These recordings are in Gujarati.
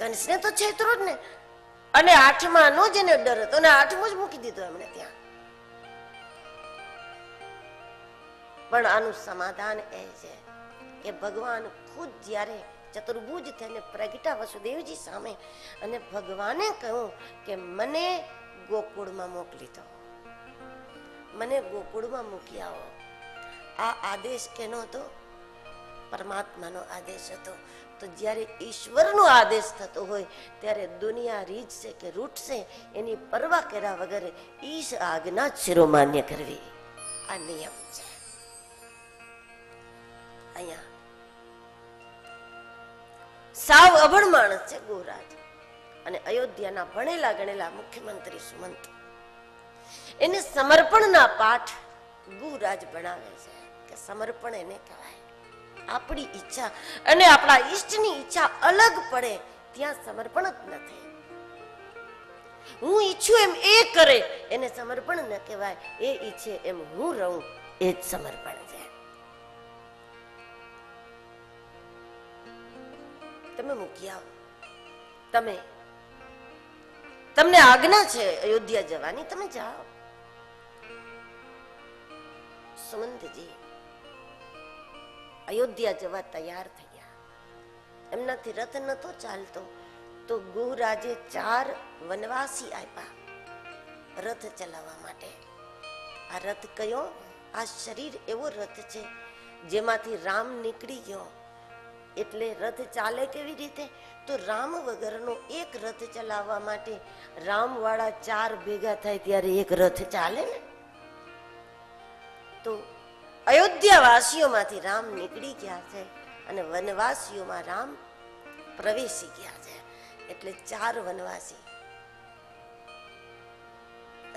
કંસને તો છેતરો જ ને, અને 8માનો જ એને ડર હતો, અને 8મો જ મૂકી દીધો એમણે ત્યાં. પણ આનું સમાધાન એ છે કે ભગવાન ખુદ જ્યારે ચતુર્ભુજ થઈને પ્રગટા વસુદેવજી સામે, અને ભગવાને કહ્યું કે મને ગોકુળમાં મોકલી દો, મને ગોકુળમાં મૂકી આવો. આ આદેશ કેનો હતો? પરમાત્માનો આદેશ હતો. તો જ્યારે ઈશ્વરનો આદેશ થતો હોય ત્યારે દુનિયા રીતશે કે રૂટશે એની પરવા કર્યા વગર ઈશ આજ્ઞા જ શિરોમાન્ય કરવી, આ નિયમ છે. અહીંયા સાવ અભણ માણસ છે ગોરાજ, અને અયોધ્યાના ભણેલા ગણેલા મુખ્યમંત્રી સુમંત, એને સમર્પણના પાઠ ગુરાજ ભણાવે છે કે સમર્પણ એને કહેવાય. આપણી ઈચ્છા અને આપણા ઈષ્ટની ઈચ્છા અલગ પડે ત્યાં સમર્પણ જ નથી. હું ઈચ્છું એમ એ કરે એને સમર્પણ ન કહેવાય, એ ઈચ્છે એમ હું રહું એ જ સમર્પણ છે. તમે મૂકી આવો, તમને આજ્ઞા છે અયોધ્યા જવાની, તમે જાઓ. સુમંતજી અયોધ્યા જવા તૈયાર થયા. એમનાથી રથ નતો ચાલતો, તો ગુહરાજે 4 વનવાસી આપ્યા રથ ચલાવવા માટે. આ રથ કયો? આ શરીર એવો રથ છે જેમાંથી રામ નીકળી ગયો. એટલે રથ ચાલે કેવી રીતે? તો રામ વગરનો એક રથ ચલાવવા માટે રામ વાળા 4 ભેગા થાય ત્યારે એક રથ ચાલે ને. તો અયોધ્યા વાસીઓમાંથી રામ નીકળી ગયા છે અને વનવાસીઓમાં રામ પ્રવેશી ગયા છે. એટલે 4 વનવાસી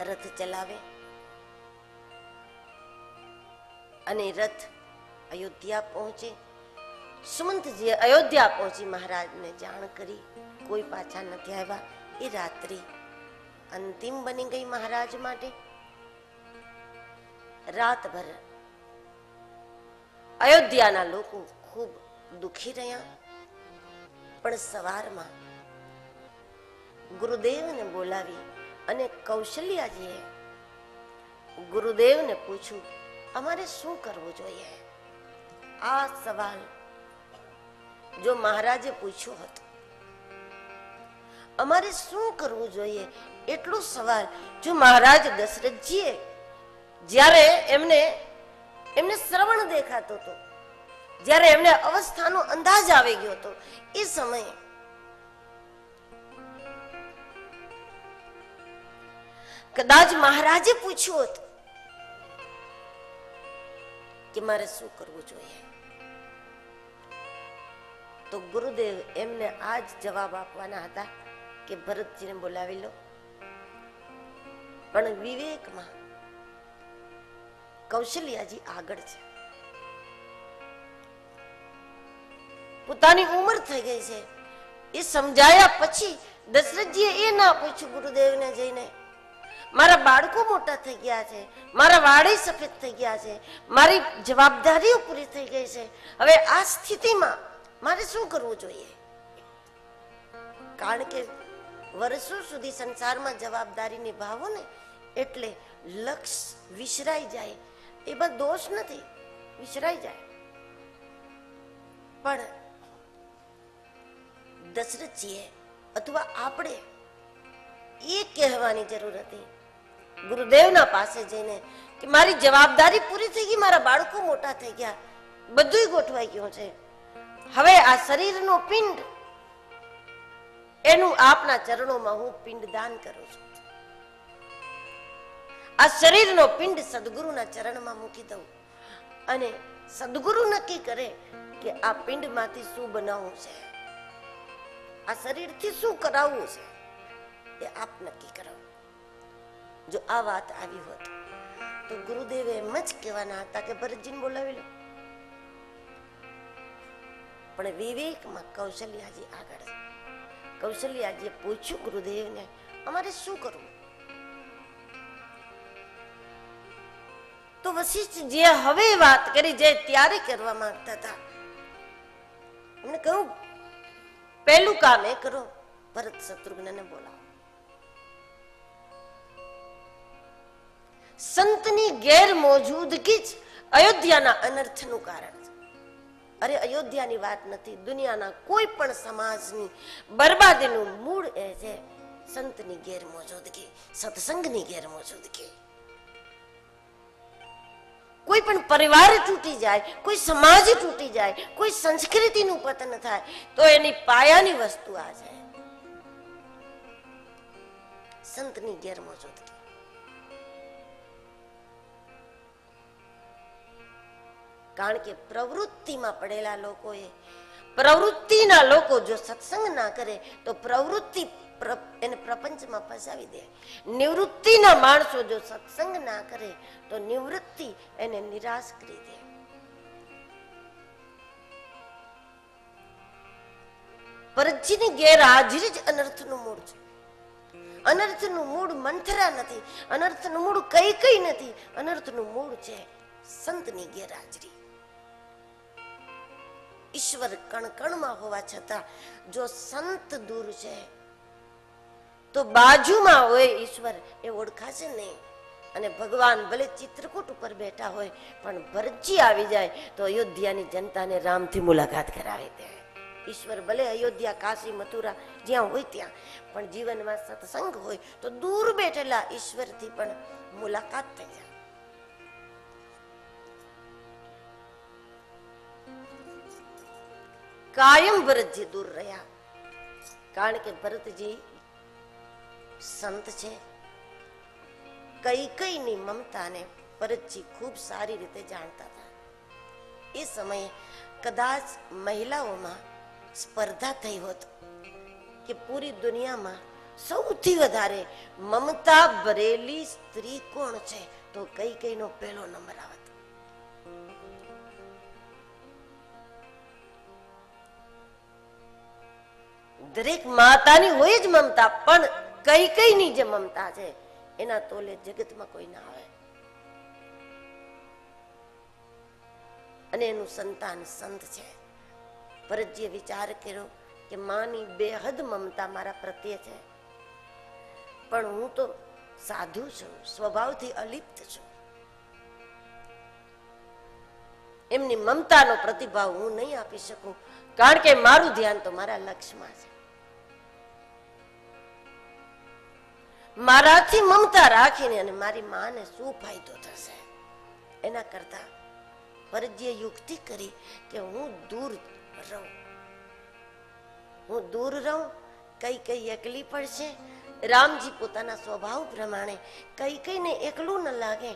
રથ ચલાવે અને રથ અયોધ્યા પહોંચે. સુમંતજી અયોધ્યા પહોંચી મહારાજને જાણ કરી, કોઈ પાછા નથી આવ્યા. એ રાત્રિ અંતિમ બની ગઈ મહારાજ માટે. રાતભર અયોધ્યાના લોકો ખૂબ દુખી રહ્યા. પણ સવારમાં ગુરુદેવને બોલાવી અને કૌશલ્યાજીએ ગુરુદેવને પૂછ્યું, અમારે શું કરવું જોઈએ? આ સવાલ જો મહારાજે પૂછ્યો હતો, અમારે શું કરવું જોઈએ એટલો સવાલ જો મહારાજ દશરથજીએ જ્યારે એમને શ્રવણ દેખાતો હતો, જ્યારે એમને અવસ્થાનો અંદાજ આવી ગયો હતો, એ સમયે કદાચ મહારાજે પૂછ્યું હતું કે મારે શું કરવું જોઈએ, તો ગુરુદેવ એમને આ જ જવાબ આપવાના હતા કે ભરતજીને બોલાવી લો. પણ વિવેકમાં કૌશલ્યાજી આગળ છે. પોતાની ઉંમર થઈ ગઈ છે એ સમજાયા પછી દશરથજીએ એ ના પૂછ્યું ગુરુદેવને જઈને, મારા બાળકો મોટા થઈ ગયા છે, મારા વાળી સફેદ થઈ ગયા છે, મારી જવાબદારીઓ પૂરી થઈ ગઈ છે, હવે આ સ્થિતિમાં મારે શું કરવું જોઈએ? કારણ કે વર્ષો સુધી સંસારમાં જવાબદારી નિભાવો ને એટલે લક્ષ્ય વિસરાઈ જાય. એમાં દોષ નથી, વિસરાઈ જાય. પણ દશરથજીએ અથવા આપણે એ કહેવાની જરૂર હતી ગુરુદેવના પાસે જઈને કે મારી જવાબદારી પૂરી થઈ ગઈ, મારા બાળકો મોટા થઈ ગયા, બધું ગોઠવાઈ ગયું છે, હવે આ શરીરનો પિંડ એનું આપના ચરણોમાં હું પિંડદાન કરું છું. આ શરીરનો પિંડ સદગુરુના ચરણમાં મૂકી દઉં અને સદગુરુ નક્કી કરે કે આ પિંડમાંથી શું બનાવવું છે, આ શરીરથી શું કરાવવું છે, એ આપ નક્કી કરો. જો આ વાત આવી હોત તો ગુરુદેવે એમ જ કહેવાના હતા કે ભરતજીને બોલાવી લો. પણ વિવેકમાં કૌશલ્યાજી આગળ. કૌશલ્યાજીએ પૂછ્યું ગુરુદેવને, અમારે શું કરવું? તો વશિષ્ઠજીએ હવે વાત કરી જે ત્યારે કરવા માંગતા હતા. એમને કહ્યું પહેલું કામ એ કરો ભરત શત્રુઘ્નને બોલાવો. સંતની ગેરમોજૂદગી જ અયોધ્યાના અનર્થનું કારણ છે. અરે અયોધ્યાની વાત નથી, દુનિયાના કોઈ પણ સમાજની બરબાદીનું મૂળ એ છે સંતની ગેરમોજૂદગી, સત્સંગની ગેરમોજૂદગી. કોઈ પણ પરિવાર તૂટી જાય, કોઈ સમાજ તૂટી જાય, કોઈ સંસ્કૃતિનું પતન થાય તો એની પાયાની વસ્તુ આ છે સંતની ગેરમોજૂદગી. કારણ કે પ્રવૃત્તિમાં પડેલા લોકોએ, પ્રવૃત્તિના લોકો જો સત્સંગ ના કરે તો પ્રવૃત્તિ એને પ્રપંચમાં ફસાવી દે. નિવૃત્તિના માણસો જો સત્સંગ ના કરે તો નિવૃત્તિ એને નિરાશ કરી દે. ભરતજીની ગેરહાજરી જ અનર્થનું મૂળ છે. અનર્થનું મૂળ મંથરા નથી, અનર્થનું મૂળ કઈ નથી, અનર્થનું મૂળ છે સંતની ગેરહાજરી. ઈશ્વર કણ કણમાં હોવા છતાં જો સંત દૂર છે તો બાજુમાં હોય ઈશ્વર એ ઓળખાશે નહીં. અને ભગવાન ભલે ચિત્રકૂટ ઉપર બેઠા હોય પણ ભરતજી આવી જાય તો અયોધ્યાની જનતાને રામથી મુલાકાત કરાવી દે. ઈશ્વર ભલે અયોધ્યા, કાશી, મથુરા જ્યાં હોય ત્યાં, પણ જીવનમાં સત્સંગ હોય તો દૂર બેઠેલા ઈશ્વરથી પણ મુલાકાત થઈ જાય. કાયમ ભરતજી દૂર રહ્યા કારણ કે ભરતજી સંત છે. કૈકેયીની મમતાને ભરતજી ખૂબ સારી રીતે જાણતા હતા. એ સમયે કદાચ મહિલાઓમાં સ્પર્ધા થઈ હોત કે પૂરી દુનિયામાં સૌથી વધારે મમતા ભરેલી સ્ત્રી કોણ છે તો કૈકેયીનો પહેલો નંબર આવત. દરેક માતાની હોય જ મમતા, પણ કૈકેયીની જે મમતા છે એના તોલે જગતમાં કોઈ ના આવે. અને એનું સંતાન સંત છે. ભરતજીએ વિચાર કર્યો કે માની બેહદ મમતા મારા પ્રત્યે છે, પણ હું તો સાધુ છું, સ્વભાવથી અલિપ્ત છું. એમની મમતાનો પ્રતિભાવ હું નહીં આપી શકું કારણ કે મારું ધ્યાન તો મારા લક્ષ્યમાં છે. મારાથી મમતા રાખીને અને મારી માને શું ફાયદો થશે? એના કરતા ભરતજીએ યુક્તિ કરી કે હું દૂર રહું. હું દૂર રહું, કઈ એકલી પડશે. રામજી પોતાના સ્વભાવ પ્રમાણે કઈને એકલું ન લાગે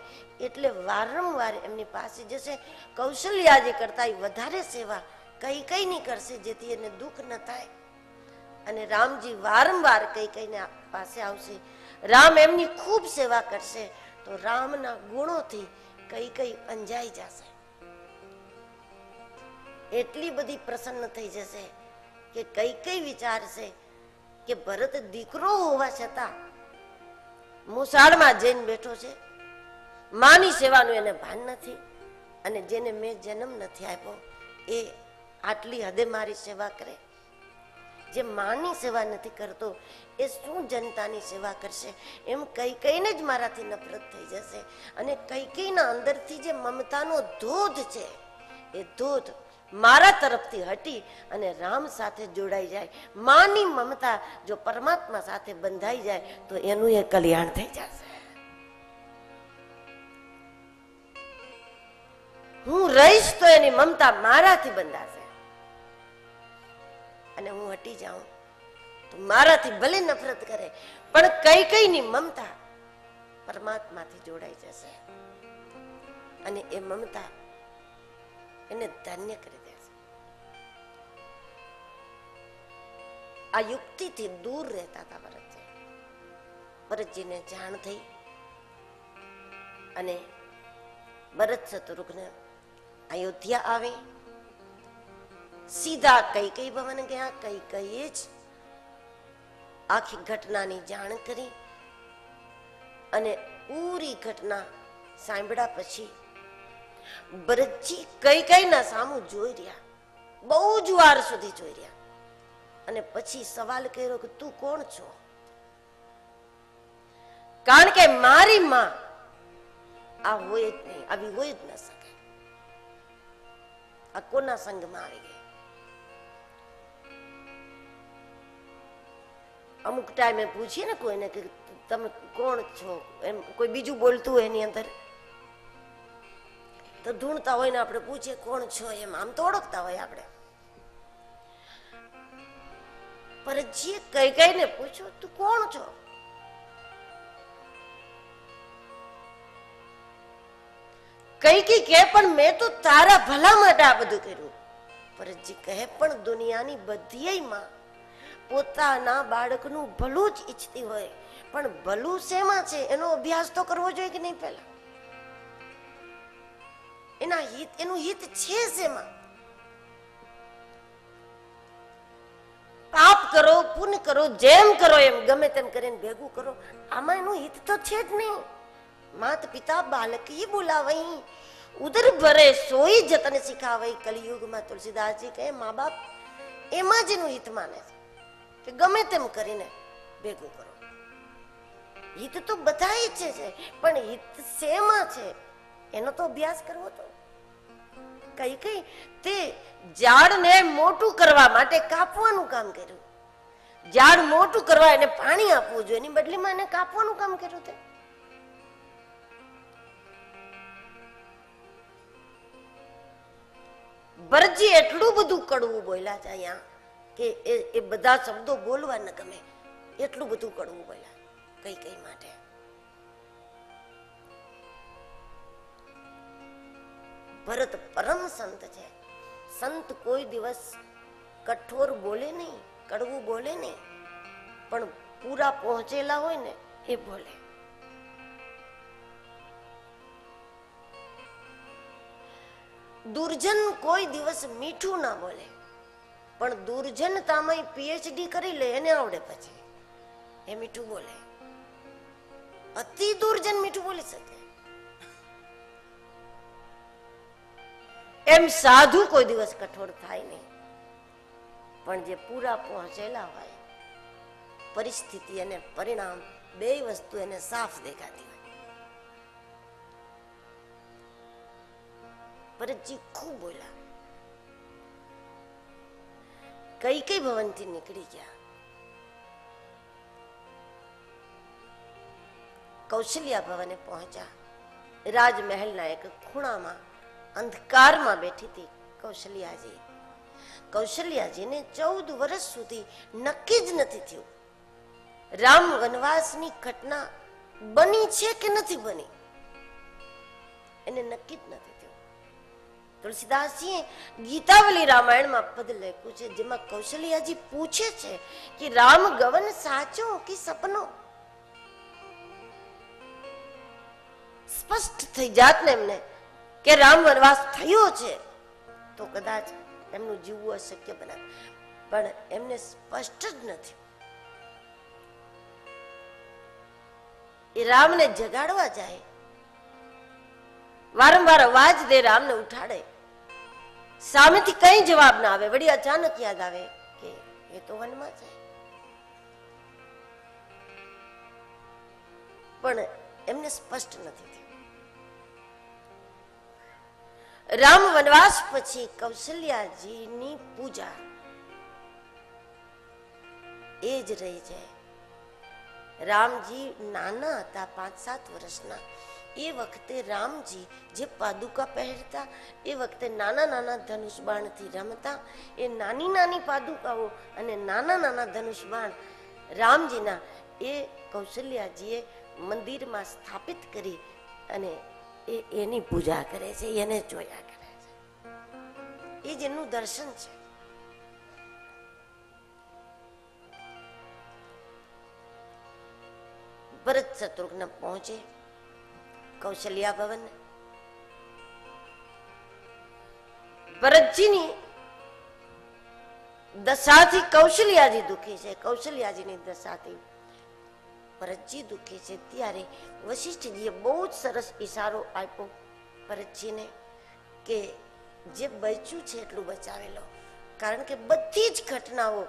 એટલે વારંવાર એમની પાસે જશે. કૌશલ્યાજી કરતા વધારે સેવા કઈની કરશે જેથી એને દુઃખ ન થાય. અને રામજી વારંવાર કઈને પાસે આવશે. રામ એમની ખૂબ સેવા કરશે તો રામના ગુણોથી કઈ અંજાઈ જશે. એટલી બધી પ્રસન્ન થઈ જશે કે કઈ વિચારશે કે ભરત દીકરો હોવા છતાં મુસાળમાં જઈને બેઠો છે, માની સેવાનું એને ભાન નથી, અને જેને મેં જન્મ નથી આપ્યો એ આટલી હદે મારી સેવા કરે. જે માની સેવા નથી કરતો એ શું જનતાની સેવા કરશે? એમ કઈને જ મારાથી નફરત થઈ જશે. અને કઈના અંદરથી જે મમતાનો ધોધ છે એ ધોધ મારા તરફથી હટી અને રામ સાથે જોડાઈ જાય. માની મમતા જો પરમાત્મા સાથે બંધાઈ જાય તો એનું એ કલ્યાણ થઈ જશે. હું રહીશ તો એની મમતા મારાથી બંધાશે, અને હું હટી જાઉં તો મારાથી ભલે નફરત કરે પણ કઈની મમતા પરમાત્માથી જોડાઈ જશે, અને એ મમતા એને ધન્ય કરી દેશે. આ યુક્તિથી દૂર રહેતા હતા ભરતજી. ભરતજીને જાણ થઈ અને ભરત શત્રુઘ્ન અયોધ્યા આવે. સીધા કૈકેયી ભવન ગયા. કૈકેયીએ જ આખી ઘટનાની જાણ કરી અને પૂરી ઘટના સાંભળ્યા પછી ભરતજી કૈકેયીના સામું જોઈ રહ્યા, બહુ જ વાર સુધી જોઈ રહ્યા. અને પછી સવાલ કર્યો કે તું કોણ છો? કારણ કે મારી માં આ હોય જ નહીં, આવી હોય જ ન શકે. આ કોના સંગમાં આવી ગઈ? અમુક ટાઈમે પૂછીએ ને કોઈને કે તમે કોણ છો, એમ કોઈ બીજું બોલતું હોય એની અંદર તો ઢૂંઢતા હોય ને આપણે પૂછીએ કોણ છો, એમ આમ તો ઓળખતા હોય આપણે. પર જે કઈ કઈને પૂછો તું કોણ છો, કઈ કઈ કે પણ મેં તો તારા ભલા માટે આ બધું કર્યું. પર જે કહે પણ દુનિયાની બધી માં પોતાના બાળકનું ભલું જ ઈચ્છતી હોય, પણ ભલું શેમાં છે એનો અભ્યાસ તો કરવો જોઈએ કે નહીં? પહેલા એનું હિત છે શેમાં? પાપ કરો, પુણ્ય કરો, જેમ કરો એમ ગમે તેમ કરીને ભેગું કરો, આમાં એનું હિત તો છે જ નહીં. માત પિતા બાલકી બોલાવઈ, ઉદર ભરે સોઈ જતન શીખાવઈ. કલિયુગમાં તુલસીદાસજી કહે મા બાપ એમાં જ એનું હિત માને છે કે ગમે તેમ કરીને ભેગું કરો. હિત તો બધા ઈચ્છે છે, પણ હિત શેમાં છે એનો તો અભ્યાસ કરવો. તો કઈ કઈ તે ઝાડને મોટું કરવા માટે કાપવાનું કામ કર્યું. ઝાડ મોટું કરવા એને પાણી આપવું જોઈએ, એની બદલીમાં એને કાપવાનું કામ કર્યું. તે ભરતજી એટલું બધું કડવું બોલ્યા છે અહીંયા કે એ બધા શબ્દો બોલવા ન ગમે એટલું બધું કડવું બોલ્યા કઈ કઈ માટે. ભરત પરમ સંત છે. સંત કોઈ દિવસ કઠોર બોલે નહીં, કડવું બોલે નહીં, પણ પૂરા પહોંચેલા હોય ને એ બોલે. દુર્જન કોઈ દિવસ મીઠું ના બોલે, પણ દુર્જનતામાં પીએચડી કરી લે એને આવડે પછી એ મીઠું બોલે. અતિ દુર્જન મીઠું બોલી શકે. એમ સાધુ કોઈ દિવસ કઠોર થાય નહીં, પણ જે પૂરા પહોંચેલા હોય પરિસ્થિતિ અને પરિણામ બે વસ્તુ એને સાફ દેખાતી હોય. ભરતજી ખૂબ બોલ્યા. કઈ કઈ ભવનથી નીકળી ગયા. કૌશલ્યા ભવને પહોંચ્યા. રાજમહેલના એક ખૂણામાં અંધકારમાં બેઠી હતી કૌશલ્યાજી. કૌશલ્યાજીને 14 વર્ષ સુધી નક્કી જ નથી થયું રામ વનવાસની ઘટના બની છે કે નથી બની, એને નક્કી જ નથી થયું. તુલસીદાસજીએ ગીતાવલી રામાયણમાં પદ લખ્યું છે જેમાં કૌશલ્યાજી પૂછે છે કે રામ ગવન સાચો કે સપનો. સ્પષ્ટ થઈ જાત ને એમને કે રામ વનવાસ થયો છે તો કદાચ એમનું જીવવું અશક્ય બનાવે, પણ એમને સ્પષ્ટ જ નથી. એ રામને જગાડવા જાય, વારંવાર અવાજ દે, રામને ઉઠાડે, સામેથી કઈ જવાબ ના આવે. વળી અચાનક યાદ આવે કે એ તો વનમાં છે, પણ એમને સ્પષ્ટ નથી. રામ વનવાસ પછી કૌશલ્યાજીની પૂજા એ જ રહી છે. રામજી નાના હતા, 5-7 વર્ષના. એ વખતે રામજી જે પાદુકા પહેરતા, એ વખતે નાના નાના ધનુષ બાણથી રમતા. એ નાની નાની પાદુકાઓ અને નાના નાના ધનુષ બાણ રામજીના એ કૌશલ્યાજીએ મંદિરમાં સ્થાપિત કરી અને એની પૂજા કરે છે, એને જોયા કરે છે. એ જ એનું દર્શન છે. ભરત શત્રુઘ્ન પહોંચે કૌશલ્યા ભવન. ભરતજીની દશાથી કૌશલ્યાજી દુખી છે, કૌશલ્યાજીની દશાથી ભરતજી દુખી છે. ત્યારે વશિષ્ઠજીએ બહુ જ સરસ ઈશારો આપ્યો ભરતજીને કે જે બચ્યું છે એટલું બચાવી લો, કારણ કે બધી જ ઘટનાઓ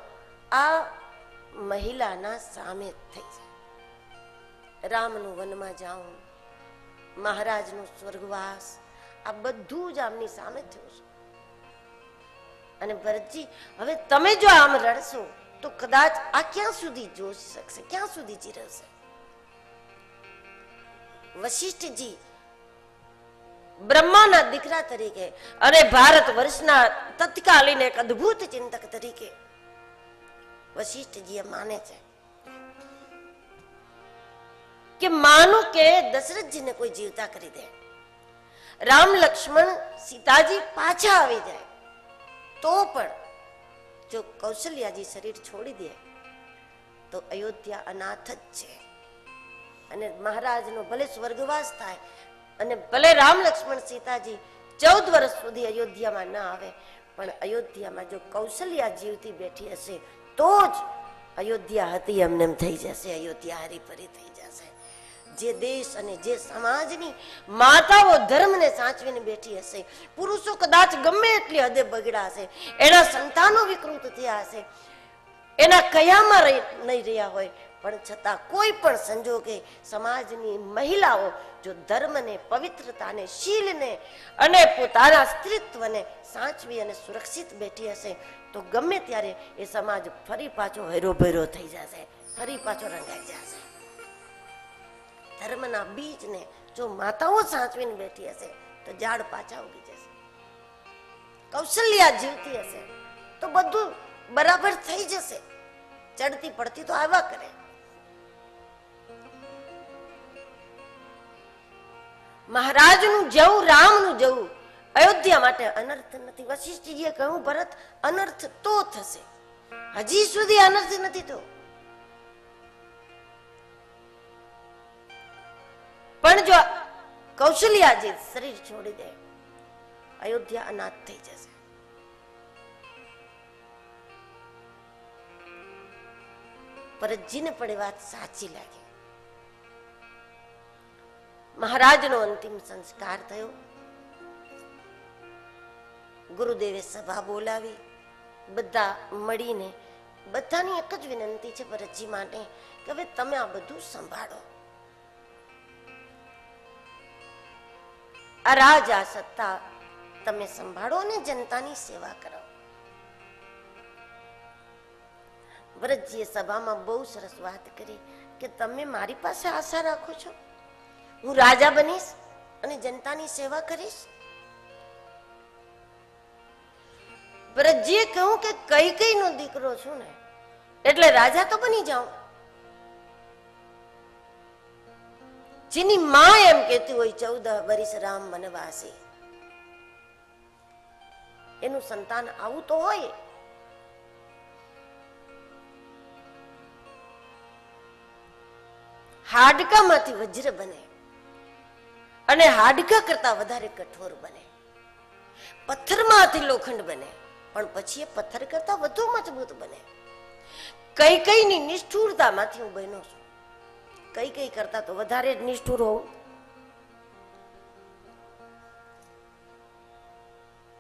આ મહિલાના સામે થઈ જાય. રામનું વનમાં જાઉં, મહારાજનું સ્વર્ગવાસ, આ બધું જ આમની સામે થયું છે. અને ભરતજી, હવે તમે જો આમ રડશો તો કદાચ આ ક્યાં સુધી જોઈ શકશે, ક્યાં સુધી જીરવશે? વશિષ્ઠજી બ્રહ્માના દીકરા તરીકે અને ભારત વર્ષના તત્કાલીન એક અદ્ભુત ચિંતક તરીકે વશિષ્ઠજી માને છે કે માનું કે દશરથજીને કોઈ જીવતા કરી દે, રામ લક્ષ્મણ સીતાજી પાછા આવી જાય, તો પણ જો કૌશલ્યાજી શરીર છોડી દે તો અયોધ્યા અનાથ જ છે. અને મહારાજનો ભલે સ્વર્ગવાસ થાય અને ભલે રામ લક્ષ્મણ સીતાજી 14 વર્ષ સુધી અયોધ્યામાં ના આવે, પણ અયોધ્યામાં જો કૌશલ્યા જીવતી બેઠી હશે તો જ અયોધ્યા હતી એમને એમ થઈ જશે, અયોધ્યા હરીફરી થઈ જશે. જે દેશ અને જે સમાજની માતાઓ ધર્મને સાચવીને બેઠી હશે, પુરુષો કદાચ ગમે એટલી હદે બગડ્યા હશે, એના સંતાનો વિકૃત થયા હશે, એના કયામાં નહીં રહ્યા હોય, પણ છતાં કોઈ પણ સંજોગે સમાજની મહિલાઓ જો ધર્મને, પવિત્રતાને, શીલને અને પોતાના સ્ત્રીત્વને સાચવી અને સુરક્ષિત બેઠી હશે તો ગમે ત્યારે એ સમાજ ફરી પાછો હેરોભેરો થઈ જશે, ફરી પાછો રંગાઈ જશે. ધર્મના બીજને જો માતાઓ સાચવીને બેઠી હશે તો ઝાડ પાછા ઉગી જશે. કૌશલ્યા જીવતી હશે તો બધું બરાબર થઈ જશે. ચડતી પડતી તો આવા કરે. મહારાજનું જવું, રામનું જવું અયોધ્યા માટે અનર્થ નથી. વશિષ્ઠજીએ કહ્યું, ભરત અનર્થ તો થશે, હજી સુધી અનર્થ નથી તો. પણ જો કૌશલ્યાજી શરીર છોડી દે, અયોધ્યા અનાથ થઈ જશે. ભરતજીને પણ એ વાત સાચી લાગી. મહારાજનો અંતિમ સંસ્કાર થયો. ગુરુદેવે સભા બોલાવી, બધા મળીને બધાની એક જ વિનંતી છે ભરતજી માટે કે હવે તમે આ બધું સંભાળો. આ રાજ, આ સત્તા તમે સંભાળો અને જનતાની સેવા કરો. ભરતજીએ સભામાં બહુ સરસ વાત કરી કે તમે મારી પાસે આશા રાખો છો હું રાજા બનીશ અને જનતાની સેવા કરીશ? ભરતજીએ કહ્યું કે કૈકેયીનો દીકરો છું ને એટલે રાજા તો બની જાઉં. જેની માં એમ કહેતી હોય 14 વર્ષ રામ વનવાસી, એનું સંતાન આવું તો હોય. હાડકામાંથી વજ્ર બને અને હાડકા કરતા વધારે કઠોર બને. પથ્થરમાંથી લોખંડ બને પણ પછી એ પથ્થર કરતા વધુ મજબૂત બને. કૈકેયીની નિષ્ઠુરતામાંથી હું બન્યો છું. કૈકેયી કરતા તો વધારે જ નિષ્ઠુર હોઉં.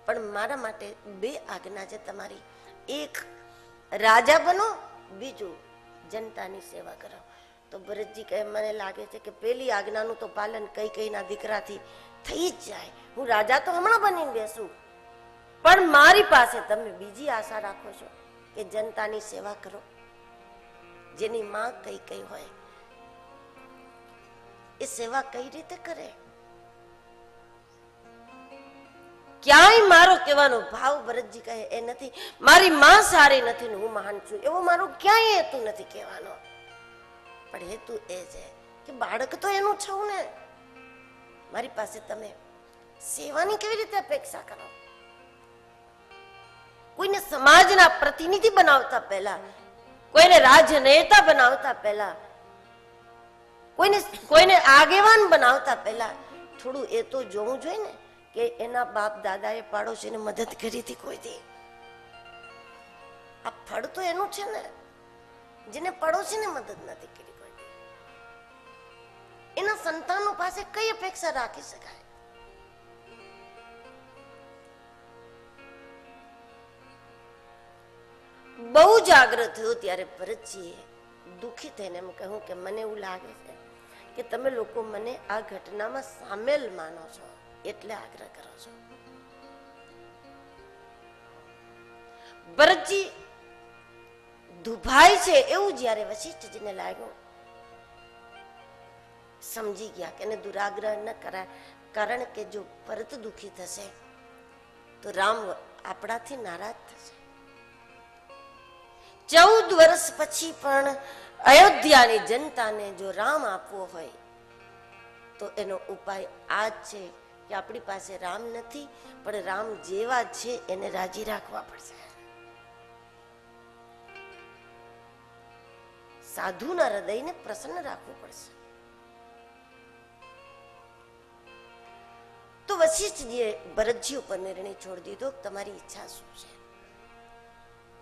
પણ મારા માટે 2 આજ્ઞા છે તમારી. એક, રાજા બનો, બીજું જનતાની સેવા કરો. તો ભરતજી કહે, મને લાગે છે કે પેલી આજ્ઞાનું તો પાલન કૈકેયીના દીકરાથી થઈ જ જાય. હું રાજા તો હમણાં બનીને બેસું, પણ મારી પાસે તમે બીજી આશા રાખો છો કે જનતાની સેવા કરો. જેની માં કૈકેયી હોય એ સેવા કઈ રીતે કરે? ક્યાંય મારો કહેવાનો ભાવ ભરતજી કહે એ નથી મારી માં સારી નથી ને હું મહાન છું, એવો મારો ક્યાંય હેતુ નથી કહેવાનો. પણ હેતુ એ છે કે બાળક તો એનું છું ને, મારી પાસે તમે સેવાની કેવી રીતે અપેક્ષા કરો? કોઈને સમાજના પ્રતિનિધિ બનાવતા પહેલા, કોઈને રાજનેતા બનાવતા પહેલા, કોઈને આગેવાન બનાવતા પહેલા થોડું એ તો જોવું જોઈએ ને કે એના બાપ દાદાએ પાડોશીને મદદ કરી હતી કોઈ દી. આ ફળ તો એનું છે ને જેને પડોશીને મદદ નથી કરી કોઈ દી. એના સંતાનો પાસે કઈ અપેક્ષા રાખી શકાય? બહુ જાગ્રત થયો ત્યારે ભરતજીએ દુઃખી થઈને એમ કહ્યું કે મને એવું લાગે છે કે તમે લોકો મને આ ઘટનામાં સામેલ માનો છો એટલે આગ્રહ કરો છો. ભરતજી દુભાઈ છે એવું જ્યારે વશિષ્ઠજીને લાગ્યું, સમજી ગયા કે એને દુરાગ્રહ ન કરાય, કારણ કે જો ભરત દુઃખી થશે તો રામ આપણાથી નારાજ થશે. 14 વર્ષ પછી પણ અયોધ્યાની જનતાને જો રામ આપવો હોય તો એનો ઉપાય આ જ છે કે આપણી પાસે રામ નથી, પણ રામ જેવા છે એને રાજી રાખવા પડશે. સાધુના હૃદયને પ્રસન્ન રાખવું પડશે. તો વશિષ્ઠજીએ ભરતજી ઉપર નિર્ણય છોડી દીધો, તમારી ઈચ્છા શું છે?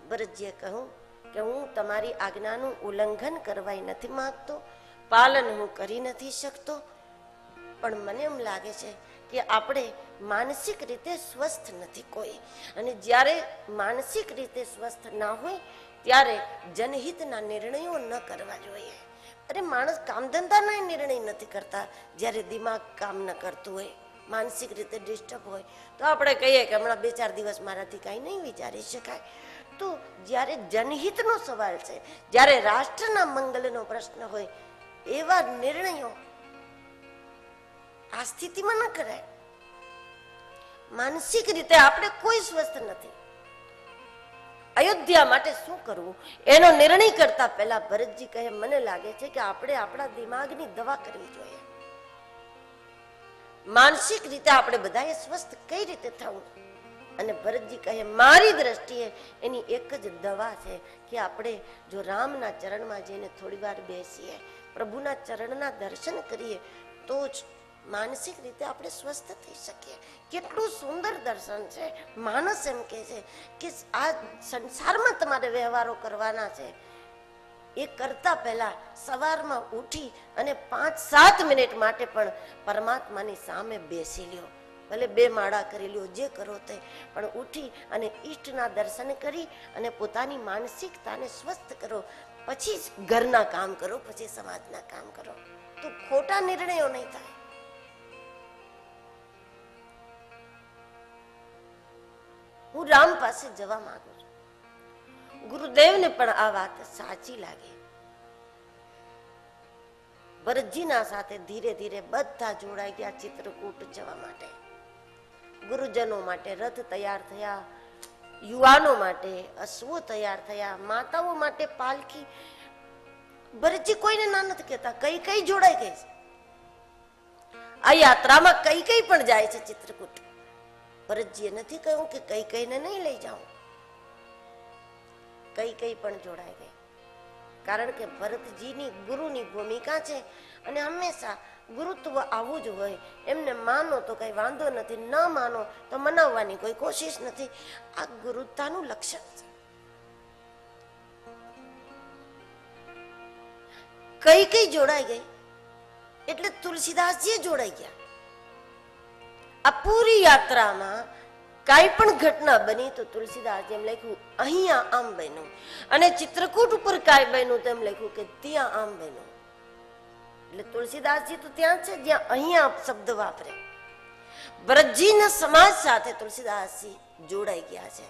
ભરતજીએ કહ્યું કે હું તમારી આજ્ઞાનું ઉલ્લંઘન કરવા નથી માંગતો, પાલન હું કરી નથી શકતો, પણ મને એમ લાગે છે કે આપણે માનસિક રીતે સ્વસ્થ નથી કોઈ, અને જ્યારે માનસિક રીતે સ્વસ્થ ના હોય ત્યારે જનહિતના નિર્ણયો ન કરવા જોઈએ. અરે માણસ કામ ધંધાના નિર્ણય નથી કરતા જ્યારે દિમાગ કામ ન કરતું હોય, માનસિક રીતે ડિસ્ટર્બ હોય તો આપણે કહીએ કે હમણાં 2-4 દિવસ મારાથી કાંઈ નહીં વિચારી શકાય. તો જ્યારે જનહિતનો સવાલ છે, જ્યારે રાષ્ટ્રના મંગલનો પ્રશ્ન હોય, એવા નિર્ણયો આ સ્થિતિમાં ન કરાય. માનસિક રીતે આપણે કોઈ સ્વસ્થ નથી. અયોધ્યા માટે શું કરવું એનો નિર્ણય કરતા પહેલા ભરતજી કહે, મને લાગે છે કે આપણે આપણા દિમાગની દવા કરવી જોઈએ. માનસિક રીતે આપણે બધાએ સ્વસ્થ કઈ રીતે થવું? અને ભરતજી કહે, મારી દ્રષ્ટિએ એની એક જ દવા છે કે આપણે જો રામના ચરણમાં જઈને થોડી વાર બેસીએ, પ્રભુના ચરણના દર્શન કરીએ, તો જ માનસિક રીતે આપણે સ્વસ્થ થઈ શકીએ. કેટલું સુંદર દર્શન છે. માણસ એમ કહે છે કે આ સંસારમાં તમારે વ્યવહારો કરવાના છે, એ કરતા પહેલા સવારમાં ઉઠી અને 5-7 મિનિટ માટે પણ પરમાત્માની સામે બેસી લ્યો. ભલે 2 માળા કરી લ્યો, જે કરો તે, પણ ઉઠી અને ઈષ્ટના દર્શન કરી અને પોતાની માનસિકતાને સ્વસ્થ કરો. પછી ઘરના કામ કરો, પછી સમાજના કામ કરો, તો ખોટા નિર્ણયો નહીં થાય. હું રામ પાસે જવા માંગુ છું. ગુરુદેવને પણ આ વાત સાચી લાગી. ભરતજીના સાથે ધીરે ધીરે બધા જોડાઈ ગયા ચિત્રકૂટ જવા માટે. ગુરુજનો માટે રથ તૈયાર થયા, યુવાનો માટે અશ્વો તૈયાર થયા, માતાઓ માટે પાલખી. ભરતજી કોઈને ના નથી કહેતા, કઈ કઈ જોડાઈ ગઈ છે આ યાત્રામાં, કઈ કઈ પણ જાય છે ચિત્રકૂટ. ભરતજીએ નથી કહ્યું કે કઈ કઈને નહીં લઈ જાઉં, કઈ કઈ પણ જોડાઈ ગઈ. કારણ કે ભરતજીની ગુરુની ભૂમિકા છે અને હંમેશા ગુરુત્વ આવું જ હોય. એમને માનો તો કઈ વાંધો નથી, ન માનો તો મનાવવાની કોઈ કોશિશ નથી. આ ગુરુતાનું લક્ષણ છે. કઈ કઈ જોડાઈ ગઈ એટલે તુલસીદાસજી જોડાઈ ગયા. આ પૂરી યાત્રામાં કાંઈ પણ ઘટના બની તો તુલસીદાસ એમ લખ્યું અહીંયા આમ બન્યું, અને ચિત્રકૂટ ઉપર કાંઈ બન્યું તો એમ લખ્યું કે ત્યાં આમ બન્યું. એટલે તુલસીદાસજી તો ત્યાં છે જ્યાં અહીંયા શબ્દ વાપરે. ભરતજીના સમાજ સાથે તુલસીદાસજી જોડાઈ ગયા છે,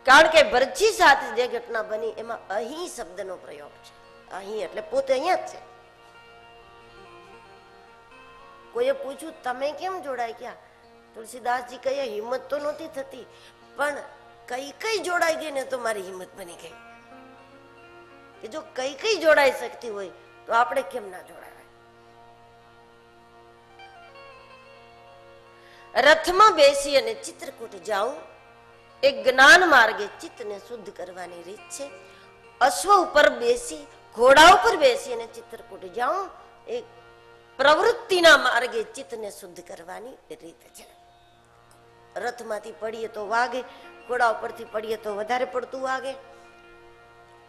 કારણ કે ભરતજી સાથે જે ઘટના બની એમાં અહીં શબ્દનો પ્રયોગ છે. અહીં એટલે પોતે અહીંયા જ છે. કોઈએ પૂછ્યું તમે કેમ જોડાઈ ગયા? તુલસીદાસજી કહે, હિંમત તો નહોતી થતી, પણ કઈ કઈ જોડાઈ ગઈ ને તો મારી હિંમત બની ગઈ. કે જો કઈ કઈ જોડાઈ શકતી હોય તો આપણે કેમ ના જોડાય? રથમાં બેસી અને ચિત્રકૂટ જાઉં એ જ્ઞાન માર્ગે ચિત્તને શુદ્ધ કરવાની રીત છે. અશ્વ ઉપર બેસી, ઘોડા ઉપર બેસી અને ચિત્રકૂટ જાઉં એ પ્રવૃત્તિના માર્ગે ચિત્તને શુદ્ધ કરવાની રીત છે. રથમાંથી પડીએ તો વાગે, ઘોડા ઉપરથી પડીએ તો વધારે પડતું વાગે.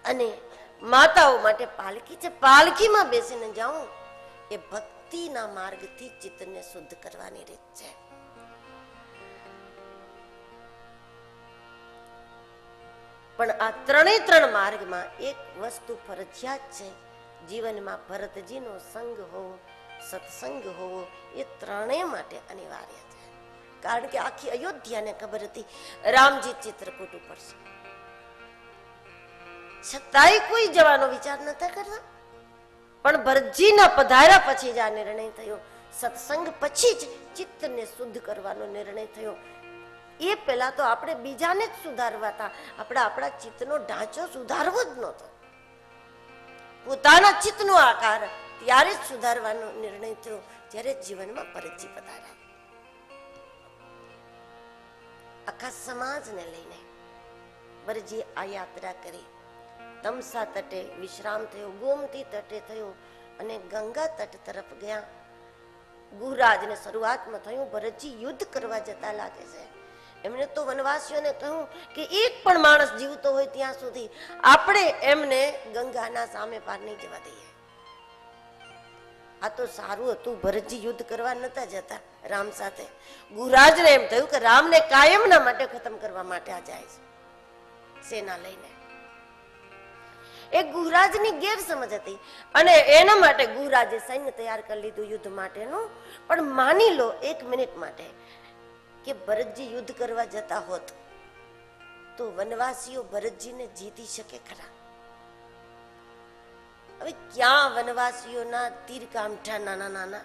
અને માતાઓ માટે પાલખી છે, પાલખીમાં બેસીને જાઉં એ ભક્તિના માર્ગથી ચિત્તને શુદ્ધ કરવાની રીત છે. પણ આ ત્રણ માર્ગમાં એક વસ્તુ ફરજિયાત છે, જીવનમાં ભરતજીનો સંગ હોવો, સત્સંગ હોવો, એ ત્રણેય માટે અનિવાર્ય છે. કારણ કે આખી અયોધ્યાને ખબર હતી રામજી ચિત્રકૂટ ઉપર છે, છતાંય કોઈ જવાનો વિચાર નતા કરતા. પણ ભરતજીના પધાર્યા પછી જ આ નિર્ણય થયો, સત્સંગ પછી જ ચિત્તને શુદ્ધ કરવાનો નિર્ણય થયો. એ પહેલા તો આપણે બીજાને જ સુધારવા હતા, આપણા ચિત્તનો ઢાંચો સુધારવો જ નહોતો. પોતાના ચિત્તનો આકાર ત્યારે જ સુધારવાનો નિર્ણય થયો જ્યારે જીવનમાં ભરતજી પધાર્યા. આખા સમાજને લઈને ભરતજી આ યાત્રા કરી. તમસા તટે વિશ્રામ થયો, ગોમતી તટે થયો અને ગંગા તટ તરફ ગયા. ગુહરાજને શરૂઆતમાં થયું ભરતજી યુદ્ધ કરવા જતા લાગે છે. એમણે તો વનવાસીઓને કહ્યું કે એક પણ માણસ જીવતો હોય ત્યાં સુધી આપણે એમને ગંગાના સામે પાર નહીં જવા દઈએ. આ તો સારું હતું, ભરતજી યુદ્ધ કરવા નતા જતા રામ સાથે. ગુહરાજને એમ થયું કે રામને કાયમના માટે ખતમ કરવા માટે આ જાય છે સેના લઈને. એ ગુહરાજની ગેરસમજ હતી અને એના માટે ગુહરાજે સૈન્ય તૈયાર કરી લીધું યુદ્ધ માટેનું. પણ માની લો એક મિનિટ માટે કે ભરતજી યુદ્ધ કરવા જતા હોત તો વનવાસીઓ ભરતજીને જીતી શકે ખરા? હવે ક્યાં વનવાસીઓના તીર કામઠા નાના નાના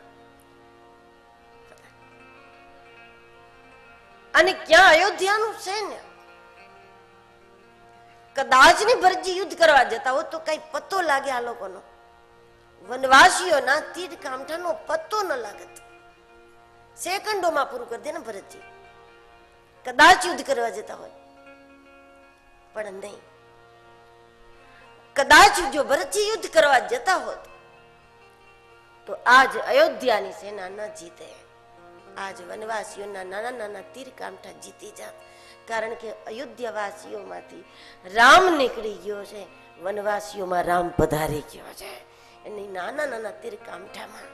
અને ક્યાં અયોધ્યાનું સૈન્ય? કદાચ ને ભરતજી યુદ્ધ કરવા જતા હોત તો કઈ પત્તો લાગે આ લોકોનો? વનવાસીઓના તીર કામઠાનો પત્તો ન લાગત. સેકન્ડોમાં પૂરું કરી દે ને ભરતજી, કદાચ યુદ્ધ કરવા જતા હોય. પણ નહીં, કદાચ જો ભરતજી યુદ્ધ કરવા જતા હોત તો આજ અયોધ્યાની સેના ન જીતે, આજ વનવાસીઓના નાના નાના તીર કામઠા જીતી જાત. કારણ કે અયોધ્યાવાસીઓમાંથી રામ નીકળી ગયો છે, વનવાસીઓમાં રામ પધારી ગયો છે. એની નાના નાના તીર કામઠામાં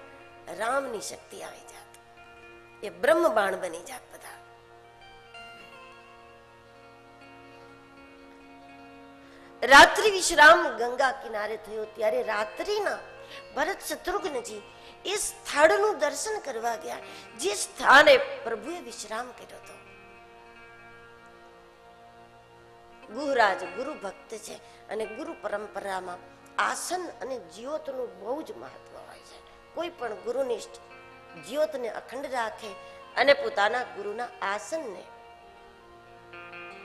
રામની શક્તિ આવી જાત, એ બ્રહ્મ બાણ બની જાત બધા. રાત્રિ વિશ્રામ ગંગા કિનારે થયો ત્યારે રાત્રિના ભરત શત્રુઘ્નજી એ સ્થળનું દર્શન કરવા ગયા જે સ્થાને પ્રભુએ વિશ્રામ કર્યો હતો. ગુહરાજ ગુરુ ભક્ત છે અને ગુરુ પરંપરામાં આસન અને જ્યોતનું બહુ જ મહત્વ હોય છે. કોઈ પણ ગુરુનિષ્ઠ જ્યોતને અખંડ રાખે અને પોતાના ગુરુના આસનને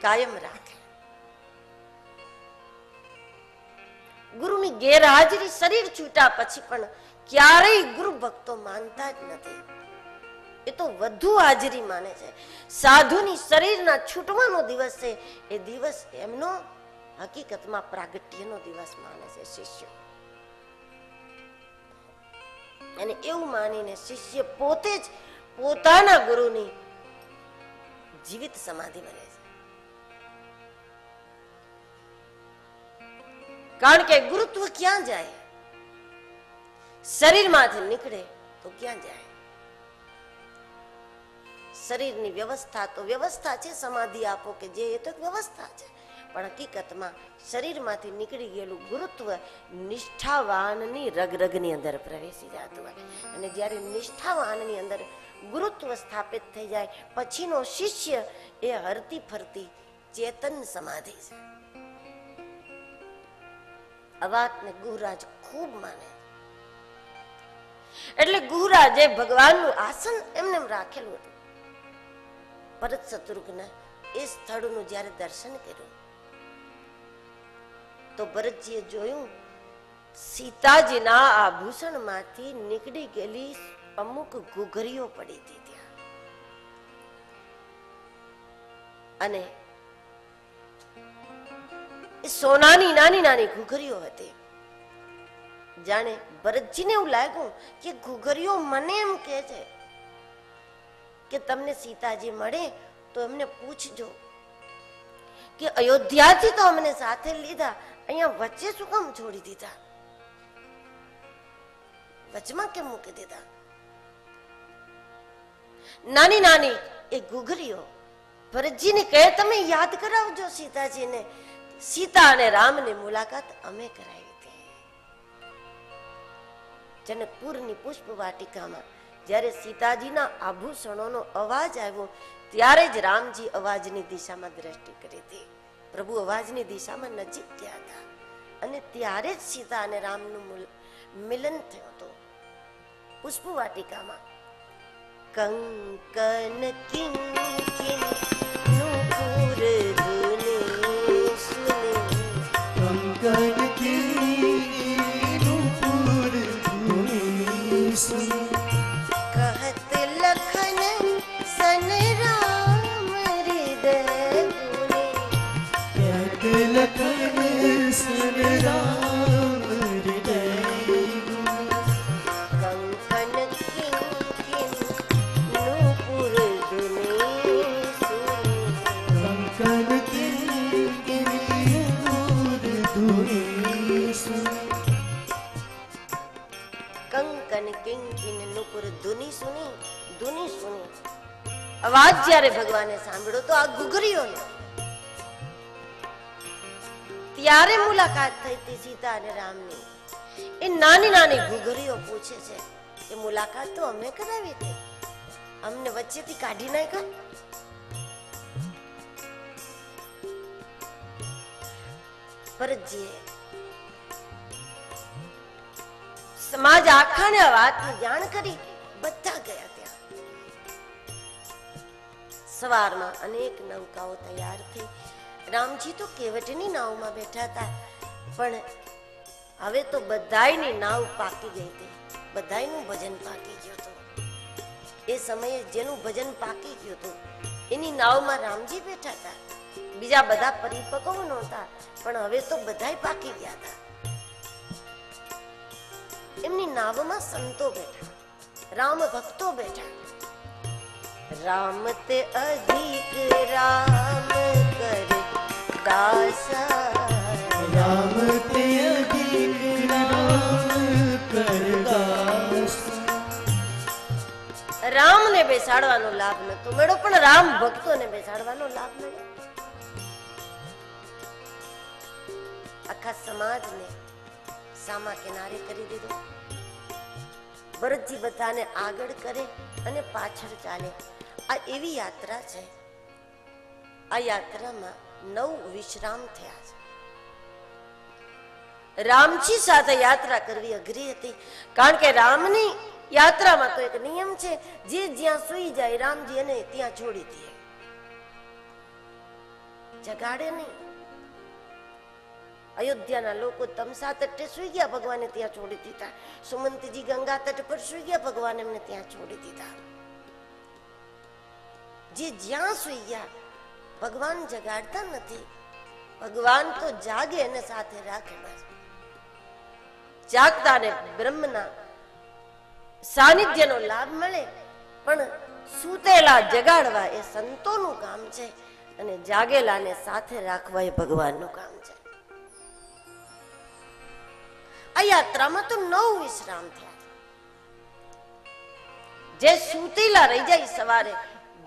કાયમ રાખે. ગુરુની ગેરહાજરી શરીર છૂટ્યા પછી પણ ક્યારેય ગુરુ ભક્તો માનતા જ નથી, એ તો વધુ હાજરી માને છે. સાધુની શરીરના છૂટવાનો દિવસ છે, એ દિવસ એમનો હકીકતમાં પ્રાગટ્યનો દિવસ માને છે શિષ્ય. અને એવું માનીને શિષ્ય પોતે જ પોતાના ગુરુની જીવિત સમાધિ બને છે. કારણ કે ગુરુત્વ ક્યાં જાય? શરીરમાંથી નીકળે તો ક્યાં જાય? શરીરની વ્યવસ્થા તો વ્યવસ્થા છે, સમાધિ આપો કે જે એ તો વ્યવસ્થા છે. પણ હકીકતમાં શરીરમાંથી નીકળી ગયેલું ગુરુત્વ નિષ્ઠાવાનની રગરગની અંદર પ્રવેશી જતું હોય. અને જ્યારે નિષ્ઠાવાનની અંદર ગુરુત્વ સ્થાપિત થઈ જાય પછીનો શિષ્ય એ હરતી ફરતી ચેતન સમાધિ છે. આ વાતને ગુહરાજ ખૂબ માને. એટલે ગુહરાજે ભગવાનનું આસન એમને રાખેલું હતું. ભરત શત્રુઘ્ન એ સ્થળનું જ્યારે દર્શન કર્યું તો ભરતજીએ જોયું સીતાજીના આભૂષણમાંથી નીકળી ગયેલી અમુક ઘૂઘરીઓ પડી હતી ત્યાં. અને એ સોનાની નાની નાની ઘૂઘરીઓ હતી. જાણે ભરતજીને એવું લાગ્યું કે ઘૂઘરીઓ મને એમ કહે છે કે તમને સીતાજી મળે તો એમને પૂછજો કે અયોધ્યાથી તો અમને સાથે લીધા, અહીંયા વચ્ચે શું કામ છોડી દીધા? વચમાં કેમ મૂકી દીધા? નાની નાની એ ઘૂઘરીઓ ભરતજીને કહે તમે યાદ કરાવજો સીતાજીને, સીતા અને રામની મુલાકાત અમે કરાવી હતી. જનકપુરની પુષ્પ વાટિકામાં જ્યારે સીતાજીના આભૂષણોનો અવાજ આવ્યો ત્યારે જ રામજી અવાજની દિશામાં દ્રષ્ટિ કરી હતી. પ્રભુ અવાજની દિશામાં નજીક ગયા હતા અને ત્યારે જ સીતા અને રામનું મિલન થયું હતું પુષ્પ વાટિકામાં. કંકન કિંકિન નુપુર ધુને સુને, કંકન કિંકિન નુપુર ધુને સુને, કહત લખન સન રામ હૃદય ગુને, कहत लखन सन राम हृदय गुने, કંકન કિંકિન નુપુર ધુને સુને, कंकन किंकिन नुपुर धुने सुने, કંકન કિંકિન નુપુર ધુની સુની. ધુની સુની અવાજ જ્યારે ભગવાને સાંભળ્યો તો આ ઘૂઘરીઓનો, ત્યારે મુલાકાત થઈ હતી સીતા અને રામની. એ નાની નાની ઘૂઘરીઓ પૂછે છે કે મુલાકાત તો અમે કરાવી હતી, અમને વચ્ચેથી કાઢી નાખ્યા. ભરતજીએ સમાજ આખાને આ વાતની જાણ કરી. બધા ગયા ત્યાં. સવારમાં અનેક નૌકાઓ તૈયાર થઈ. રામજી તો કેવટની નાવમાં બેઠા હતા, પણ હવે તો બધાયની નાવ પાકી ગઈ હતી. બધાયનું ભજન પાકી ગયું હતું. એ સમયે જેનું ભજન પાકી ગયું હતું એની નાવમાં રામજી બેઠા હતા. બીજા બધા પરિપક્વ નહોતા, પણ હવે તો બધાય પાકી ગયા હતા. એમની નાવમાં સંતો બેઠા, રામ ભક્તો બેઠા. રામ તે અધિક રામ કર દાસા, राम ते अधिक राम कर दास, રામને બેસાડવાનો લાભ નતો મળ્યો, પણ રામ ભક્તોને બેસાડવાનો લાભ મળ્યો. આખા સમાજને સામા કિનારે કરી દીધો. ભરતજી બધાને આગળ કરે અને પાછળ ચાલે. આ એવી યાત્રા છે, આ યાત્રામાં 9 વિશ્રામ થયા છે. રામજી સાથે યાત્રા કરવી અઘરી હતી, કારણ કે રામની યાત્રામાં તો એક નિયમ છે, જે જ્યાં સૂઈ જાય રામજી એને ત્યાં છોડી દે, જગાડે નહીં. અયોધ્યાના લોકો તમસા તટે સૂઈ ગયા, ભગવાને ત્યાં છોડી દીધા. સુમંતજી ગંગા તટ પર સૂઈ ગયા, ભગવાન એમને ત્યાં છોડી દીધા. જે જ્યાં સૂઈ ગયા ભગવાન જગાડતા નથી. ભગવાન તો જાગે એને સાથે રાખે. બસ જાગતા ને બ્રહ્મના સાનિધ્યનો લાભ મળે, પણ સૂતેલા જગાડવા એ સંતોનું કામ છે, અને જાગેલાને સાથે રાખવા એ ભગવાનનું કામ છે. આ યાત્રામાં તો 9 વિશ્રામ થયા. જે સૂતેલા રહી જાય સવારે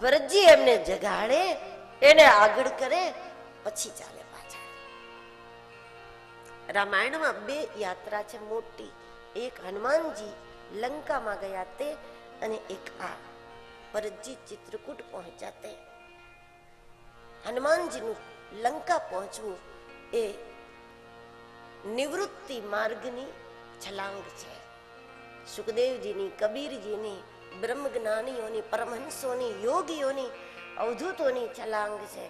ભરતજી એમને જગાડે, એને આગળ કરે, પછી ચાલે પાછળ. રામાયણમાં 2 યાત્રા છે મોટી. એક હનુમાનજી લંકામાં ગયા તે, અને એક આ ભરતજી ચિત્રકૂટ પહોંચ્યા તે. હનુમાનજીનું લંકા પહોંચવું એ નિવૃત્તિ માર્ગની છલાંગ છે. સુખદેવજીની, કબીરજીની, બ્રહ્મજ્ઞાનીઓની, પરમહંસોની, યોગીઓની, અવધૂતોની છલાંગ છે.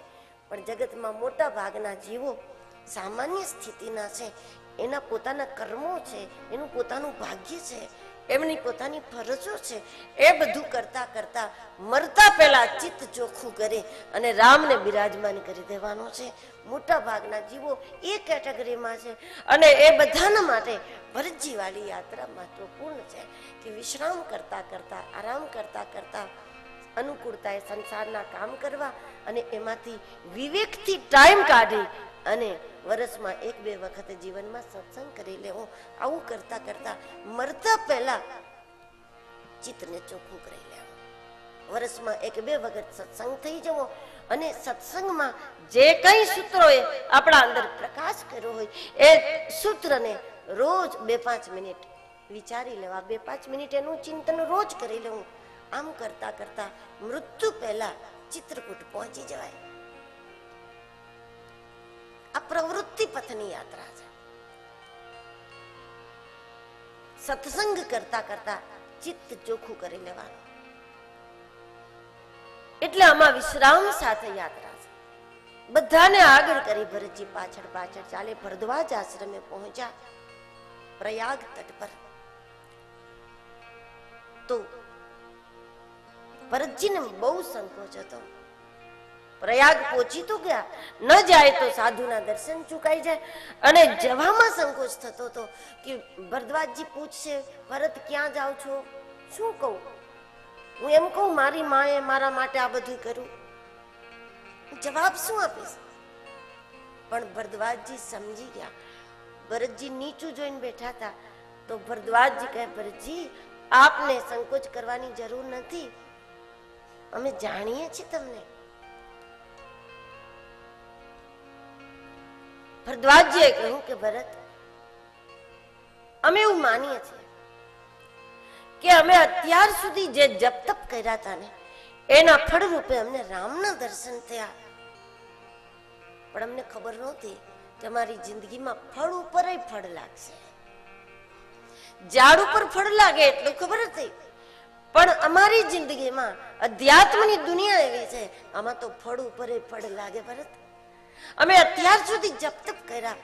પણ જગતમાં મોટા ભાગના જીવો સામાન્ય સ્થિતિના છે. એના પોતાના કર્મો છે, એનું પોતાનું ભાગ્ય છે, એમની પોતાની ફરજો છે. એ બધું કરતા કરતા મરતા પહેલા ચિત્ત ચોખ્ખું કરે અને રામને બિરાજમાન કરી દેવાનો છે. મોટા ભાગના જીવો એ કેટેગરીમાં છે, અને એ બધાના માટે ભરતજી વાળી યાત્રા મહત્વપૂર્ણ છે કે વિશ્રામ કરતા કરતા, આરામ કરતા કરતા અનુકૂળતાએ સંસારના કામ કરવા, અને એમાંથી વિવેકથી ટાઈમ કાઢી અને વર્ષમાં 1-2 વખત જીવનમાં સત્સંગ કરી લેવો. આવું કરતા કરતા મરતા પહેલા ચિત્તને ચોખ્ખું કરી લેવું. વર્ષમાં 1-2 વખત સત્સંગ થઈ જવો અને સત્સંગમાં જે કઈ સૂત્રોએ આપણા અંદર પ્રકાશ કર્યો હોય એ સૂત્રને રોજ 2-5 મિનિટ વિચારી લેવા, 2-5 મિનિટ એનું ચિંતન રોજ કરી લેવું. આમ કરતા કરતા મૃત્યુ પહેલા ચિત્રકૂટ પહોંચી જવાય. આ પ્રવૃત્તિ પથની યાત્રા છે. સત્સંગ કરતા કરતા ચિત્ત ચોખ્ખું કરી લેવાનું. એટલે આમાં વિશ્રામ સાથે યાત્રા છે. બધાને આગળ કરી ભરતજી પાછળ પાછળ ચાલે. ભરદ્વાજ આશ્રમે પહોંચ્યા પ્રયાગ તટ પર. તો ભરતજીને બહુ સંકોચ હતો. પ્રયાગ પહોંચી તો ગયા, ન જાય તો સાધુના દર્શન ચૂકાઈ જાય. અને જવામાં સંકોચ થતો હતો કે ભરદ્વાજજી પૂછશે, ભરત ક્યાં જાઓ છો? શું કહું? હું એમ કહું મારી માએ મારા માટે આ બધું કર્યું, જવાબ શું આપીશ? પણ ભરદ્વાજજી સમજી ગયા. ભરતજી નીચું જોઈને બેઠા હતા તો ભરદ્વાજજી કહે, ભરતજી આપને સંકોચ કરવાની જરૂર નથી, અમે જાણીએ છીએ તમને. ભરદ્વાજજીએ કહ્યું કે ભરત, અમે એવું માનીએ છીએ કે અમે અત્યાર સુધી જે જપ તપ કર્યા હતા ને એના ફળ રૂપે અમને રામના દર્શન થયા. પણ અમને ખબર નહોતી કે અમારી જિંદગીમાં ફળ ઉપર ફળ લાગશે. ઝાડ ઉપર ફળ લાગે એટલું ખબર હતી, પણ અમારી જિંદગીમાં અધ્યાત્મની દુનિયા એવી છે, આમાં તો ફળ ઉપર ફળ લાગે. ભરત, અમે અત્યાર સુધી જપ તપ કર્યા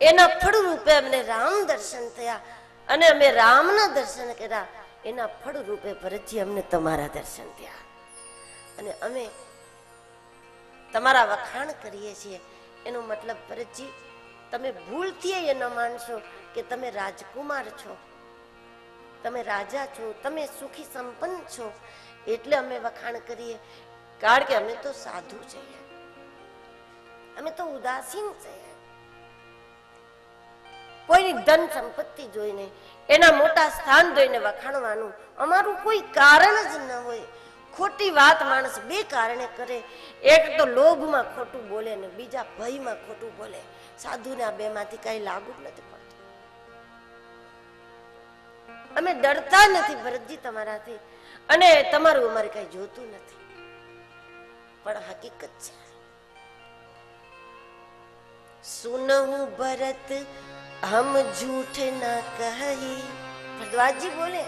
એના ફળ રૂપે અમને રામ દર્શન થયા, અને અમે રામના દર્શન કર્યા એના ફળ રૂપે ભરતજી અમને તમારા દર્શન થયા. અને અમે તમારા વખાણ કરીએ છીએ. એનો મતલબ ભરતજી, તમે ભૂલથી એ ન માનશો કે તમે રાજકુમાર છો, તમે રાજા છો, તમે સુખી સંપન્ન છો એટલે અમે વખાણ કરીએ. કારણ કે અમે તો સાધુ છીએ, અમે તો ઉદાસીન છીએ. કોઈની ધન સંપત્તિ જોઈને, એના મોટા સ્થાન જોઈને વખાણવાનું અમારું કોઈ કારણ જ ન હોય. ખોટી વાત માણસ બે કારણે કરે. એક તો લોભમાં ખોટું બોલે ને બીજા ભયમાં ખોટું બોલે. સાધુને આ બે માંથી કઈ લાગુ જ નથી પડતું. અમે ડરતા નથી ભરતજી તમારાથી, અને તમારું અમારે કઈ જોતું નથી. પણ હકીકત છે. સુનહું ભરત હમ झूठ न कही. भरद्वाज जी बोले,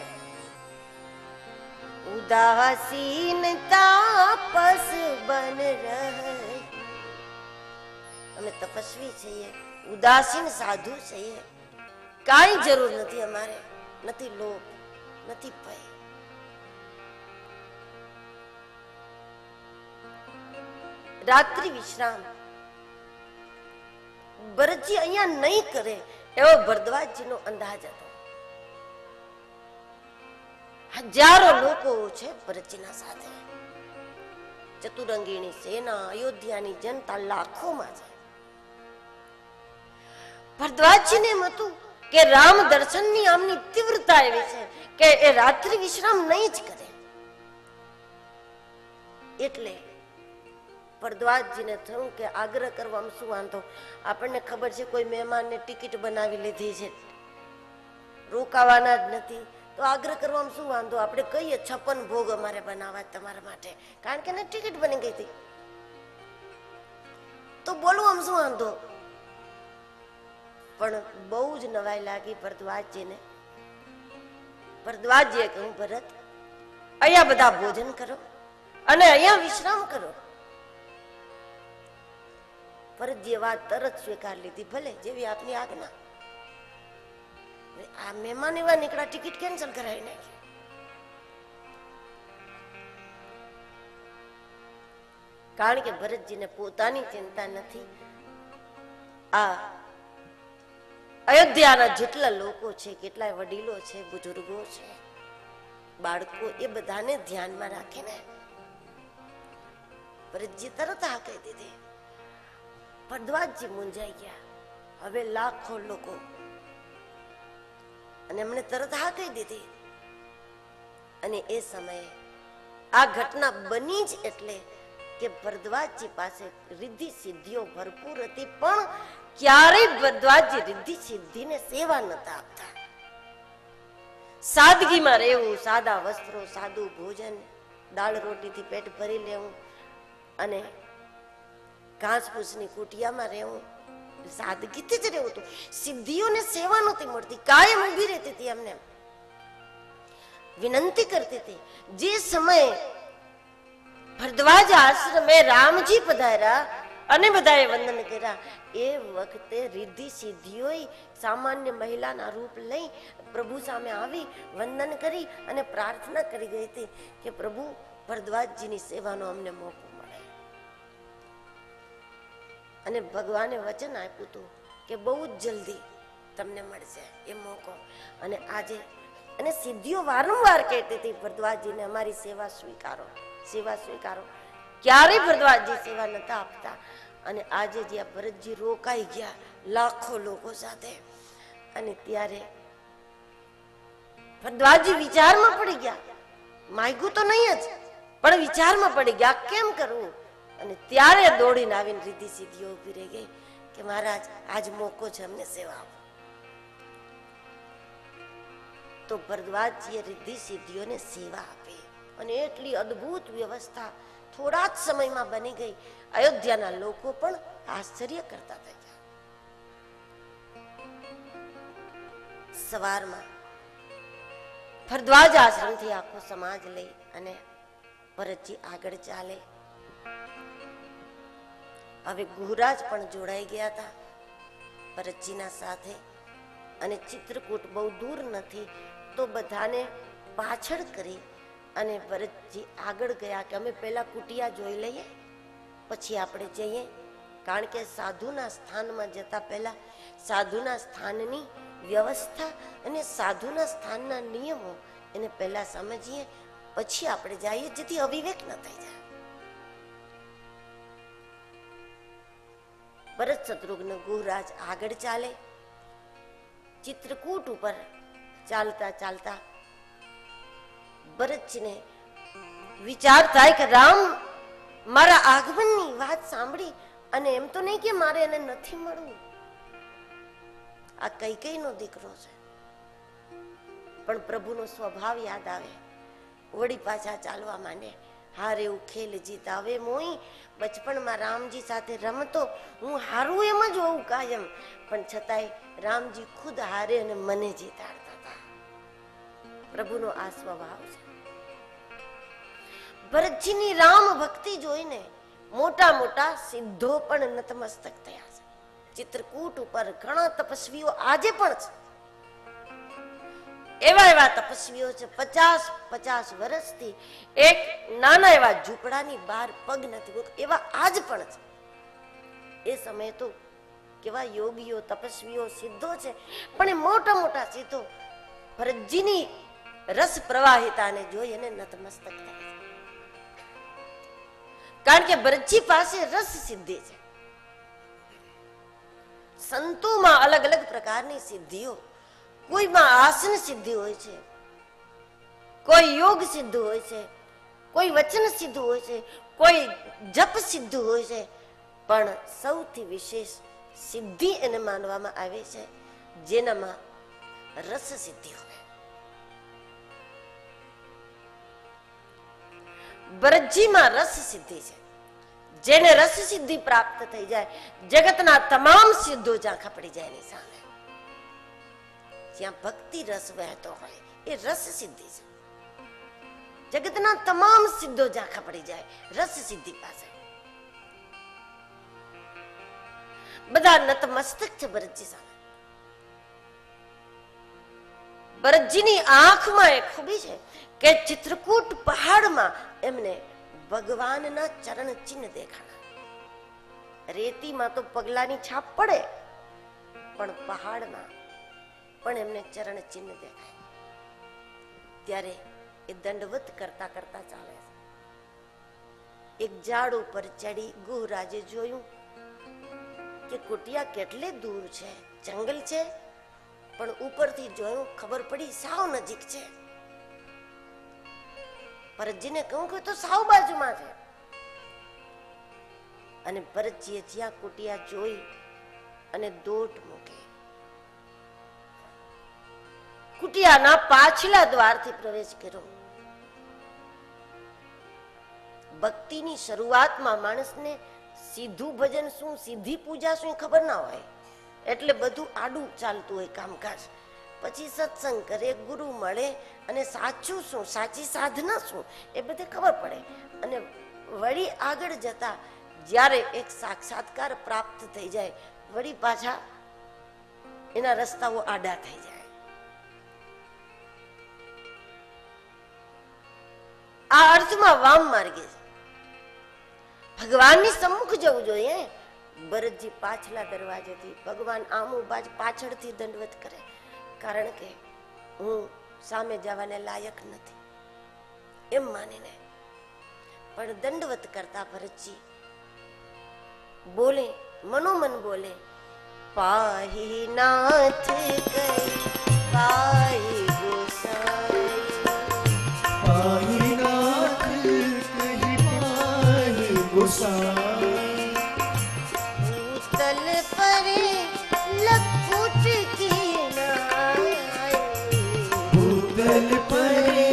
उदासीन तापस बन रहे. અમે તપસ્વી છીએ, ઉદાસીન સાધુ છીએ. કાંઈ જરૂર નથી અમારે, નથી લોભ, નથી ભય. રાત્રિ વિશ્રામ ભરતજી અહીંયા નહીં કરે એવો ભરદ્વાજજીનો અંદાજ હતો. હજારો લોકો છે ભરતજીના સાથે. ચતુરંગીની સેના, અયોધ્યાની જનતા લાખોમાં છે. ભરદ્વાજજીને એમ હતું કે રામ દર્શનની આમની તીવ્રતા એવી છે કે એ રાત્રિ વિશ્રામ નહીં જ કરે. એટલે ભરદ્વાજજીને થયું કે આગ્રહ કરવામાં શું વાંધો? આપણને ખબર છે કોઈ મહેમાનને ટિકિટ બનાવી લીધી છે, રોકાવાના જ નથી, તો આગ્રહ કરવામાં શું વાંધો? આપણે કહીએ 56 ભોગ અમારે બનાવવા તમારા માટે, કારણ કે એને ટિકિટ બની ગઈ હતી, તો બોલવું આમ શું વાંધો? પણ બહુ જ નવાઈ લાગી ભરદ્વાજજીને. ભરદ્વાજજીએ કહ્યું, ભરત અહીંયા બધા ભોજન કરો અને અહીંયા વિશ્રામ કરો. ભરતજીએ વાત તરત સ્વીકાર લીધી, ભલે જેવી આપની આજ્ઞા. આ મહેમાન એવા નીકળ્યા, ટિકિટ કેન્સલ કરાવી નાખી. કારણ કે ભરતજીને પોતાની ચિંતા નથી, આ અયોધ્યાના જેટલા લોકો છે, કેટલાય વડીલો છે, બુજુર્ગો છે, બાળકો, એ બધાને ધ્યાનમાં રાખીને ભરતજી તરત હા કહી દીધી. ભરદ્વાજજી મૂંઝાઈ ગયા. હવે લાખો લોકો, અને એમણે તરત હા કહી દીધી. અને એ સમયે આ ઘટના બની જ એટલે કે ભરદ્વાજજી પાસે રિદ્ધિ સિદ્ધિઓ ભરપૂર હતી, પણ ક્યારેય ભરદ્વાજજી રિદ્ધિ સિદ્ધિને સેવા નતા આપતા. સાદગીમાં રહેવું, સાદા વસ્ત્રો, સાદું ભોજન, દાળ રોટીથી પેટ ભરી લેવું અને ઘાસ ફૂસની કુટિયામાં રહેવું, સાદગીથી જ રહેવું હતું. સિદ્ધિઓને સેવા નહોતી મળતી, કાયમ ઊભી રહેતી હતી, એમને વિનંતી કરતી હતી. જે સમયે ભરદ્વાજ આશ્રમે રામજી પધાર્યા અને બધાએ વંદન કર્યા, એ વખતે રિદ્ધિ સિદ્ધિઓ સામાન્ય મહિલાના રૂપ લઈ પ્રભુ સામે આવી વંદન કરી અને પ્રાર્થના કરી ગઈ હતી કે પ્રભુ ભરદ્વાજજીની સેવાનો અમને મોકો મળે. અને ભગવાને વચન આપ્યું હતું કે બહુ જ જલ્દી તમને મળશે એ મોકો. અને આજે અને સિદ્ધિઓ વારંવાર કહેતી હતી ભરદ્વાજજીને, અમારી સેવા સ્વીકારો, સેવા સ્વીકારો. ક્યારેય ભરદ્વાજજી સેવા નતા આપતા. અને આજે જ્યાં ભરતજી રોકાઈ ગયા લાખો લોકો સાથે, અને ત્યારે ભરદ્વાજજી વિચારમાં પડી ગયા. માગ્યું તો નહીં જ, પણ વિચારમાં પડી ગયા કેમ કરવું. અને ત્યારે દોડીને આવીને રિદ્ધિ સિદ્ધિઓ ઉભી રહી ગઈ કે મહારાજ આજ મોકો છે, અમને સેવા આપો. તો ભરદ્વાજજીએ રિદ્ધિ સિદ્ધિઓને સેવા આપી અને એટલી અદ્ભુત વ્યવસ્થા થોડા જ સમયમાં બની ગઈ. અયોધ્યાના લોકો પણ આશ્ચર્ય કરતા થઈ ગયા. સવારમાં ભરદ્વાજ આશ્રમથી આખો સમાજ લઈ અને ભરતજી આગળ ચાલે. હવે ગુહરાજ પણ જોડાઈ ગયા હતા ભરતજીના સાથે. અને ચિત્રકૂટ બહુ દૂર નથી, તો બધાને પાછળ કરી અને ભરતજી આગળ ગયા કે અમે પહેલા કુટિયા જોઈ લઈએ પછી આપણે જઈએ. કારણ કે સાધુના સ્થાનમાં જતા પહેલા સાધુના સ્થાનની વ્યવસ્થા અને સાધુના સ્થાનના નિયમો એને પહેલા સમજીએ, પછી આપણે જઈએ, જેથી અવિવેક ન થઈ જાય. ભરત શત્રુઘ્ન ગુહરાજ આગળ ચાલે. ચિત્રકૂટ ઉપર ચાલતા ચાલતા ભરતજીને વિચાર થાય કે રામ મારા આગમનની વાત સાંભળી અને એમ તો નહીં કે મારે એને નથી મળવું. આ કૈકેયીનો દીકરો છે, પણ પ્રભુનો સ્વભાવ યાદ આવે, વળી પાછા ચાલવા માંડે. હારે એવું ખેલ જીતા. હવે મોઈ બચપણમાં રામજી સાથે રમતો, હું હારું એમ જ હોઉં કાયમ, પણ છતાંય રામજી ખુદ હારે અને મને જીતાડતા હતા. પ્રભુનો આ સ્વભાવ છે. ભરતજીની રામ ભક્તિ જોઈને મોટા મોટા સિદ્ધો પણ નતમસ્તક થયા છે. ચિત્રકૂટ ઉપર ઘણા તપસ્વીઓ આજે પણ છે. એવા એવા તપસ્વીઓ છે, 50 વર્ષથી એક નાના એવા ઝૂંપડાની બહાર પગ નથી મૂકતા, એવા આજ પણ છે. એ સમયે તો કેવા યોગીઓ, તપસ્વીઓ, સિદ્ધો છે, પણ એ મોટા મોટા સિદ્ધો ભરતજીની રસ પ્રવાહિતાને જોઈ અને નતમસ્તક થાય છે. કારણ કે ભરતજી પાસે રસ સિદ્ધિ છે. સંતોમાં અલગ અલગ પ્રકારની સિદ્ધિઓ, કોઈમાં આસન સિદ્ધિ હોય છે, કોઈ યોગ સિદ્ધ હોય છે, કોઈ વચન સિદ્ધ હોય છે, કોઈ જપ સિદ્ધ હોય છે, પણ સૌથી વિશેષ સિદ્ધિ એને માનવામાં આવે છે જેનામાં રસ સિદ્ધિ હોય. ભરતજીમાં રસ સિદ્ધિ છે. જેને રસ સિદ્ધિ પ્રાપ્ત થઈ જાય, જગતના તમામ સિદ્ધો ઝાંખા પડી જાય એની સામે. જ્યાં ભક્તિ રસ વહેતો હોય એ રસ સિદ્ધિ છે. જગતના તમામ સિદ્ધો ઝાંખા પડી જાય રસ સિદ્ધિ પાસે. બધા નતમસ્તક છે ભરતજી સામે. ભરતજીની આંખમાં એક ખૂબી છે કે ચિત્રકૂટ પહાડમાં એમને ભગવાનના ચરણ ચિહ્ન દેખાણા. રેતીમાં તો પગલાની છાપ પડે, પણ પહાડમાં પણ એમને ચરણ ચિહ્ન દેખાય. ત્યારે એ દંડવત કરતા કરતા ચાલે છે. એક ઝાડ ઉપર ચડી ગુહરાજે જોયું કે કુટિયા કેટલે દૂર છે, જંગલ છે, પણ ઉપરથી જોયું ખબર પડી સાવ નજીક છે. ભરતજીને કહું કે તો સાવ બાજુમાં છે. અને ભરતજીએ જ્યાં કુટિયા જોઈ અને દોટ મૂકે. કુટિયાના પાછલા દ્વારથી પ્રવેશ કર્યો. ભક્તિની શરૂઆતમાં માણસને સીધું ભજન શું, સીધી પૂજા શું ખબર ના હોય, એટલે બધું આડું ચાલતું હોય કામકાજ. પછી સત્સંગ કરે, ગુરુ મળે, અને સાચું શું, સાચી સાધના શું એ બધે ખબર પડે. અને વળી આગળ જતા જ્યારે એક સાક્ષાત્કાર પ્રાપ્ત થઈ જાય, વળી પાછા એના રસ્તાઓ આડા થઈ જાય. આ અર્થમાં વામ માર્ગે ભગવાનની સમ્મુખ જવું જોઈએ. ભરતજી પાછલા દરવાજેથી, ભગવાન આમું બાજ પાછળથી દંડવત કરે, કારણ કે હું સામે જવાને લાયક નથી એમ માનીને. પણ દંડવત કરતા ભરતજી બોલે, મનોમન બોલે, પાહી નાથ કઈ પાહી ગોસાઈ, પાહી નાથ કહી પાહી ગોસાઈ, ભૂતલ પરે લખુટ કી નાય, ભૂતલ પરે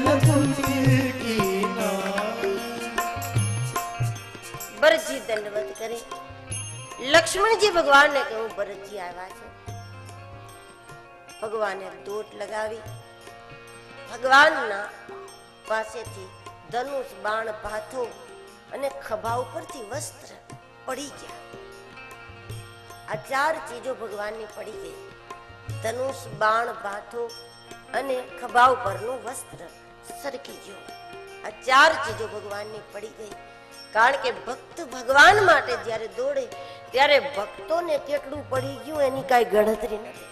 લખુટ કી નાય. ભરતજી દંડવત કરે. લક્ષ્મણજી ભગવાનને કહ્યું, ભરતજી આવ્યા છે. ભગવાને દોટ લગાવી. ભગવાનના પાસેથી ધનુષ, બાણ, ભાથો અને ખભા ઉપરથી વસ્ત્ર પડી ગયા. આ ચાર ચીજો ભગવાનની પડી ગઈ. ધનુષ, બાણ, ભાથો અને ખભા ઉપરનું વસ્ત્ર સરકી ગયું. આ ચાર ચીજો ભગવાનની પડી ગઈ. કારણ કે ભક્ત ભગવાન માટે જ્યારે દોડે ત્યારે ભક્તોને કેટલું પડી ગયું એની કાંઈ ગણતરી નથી.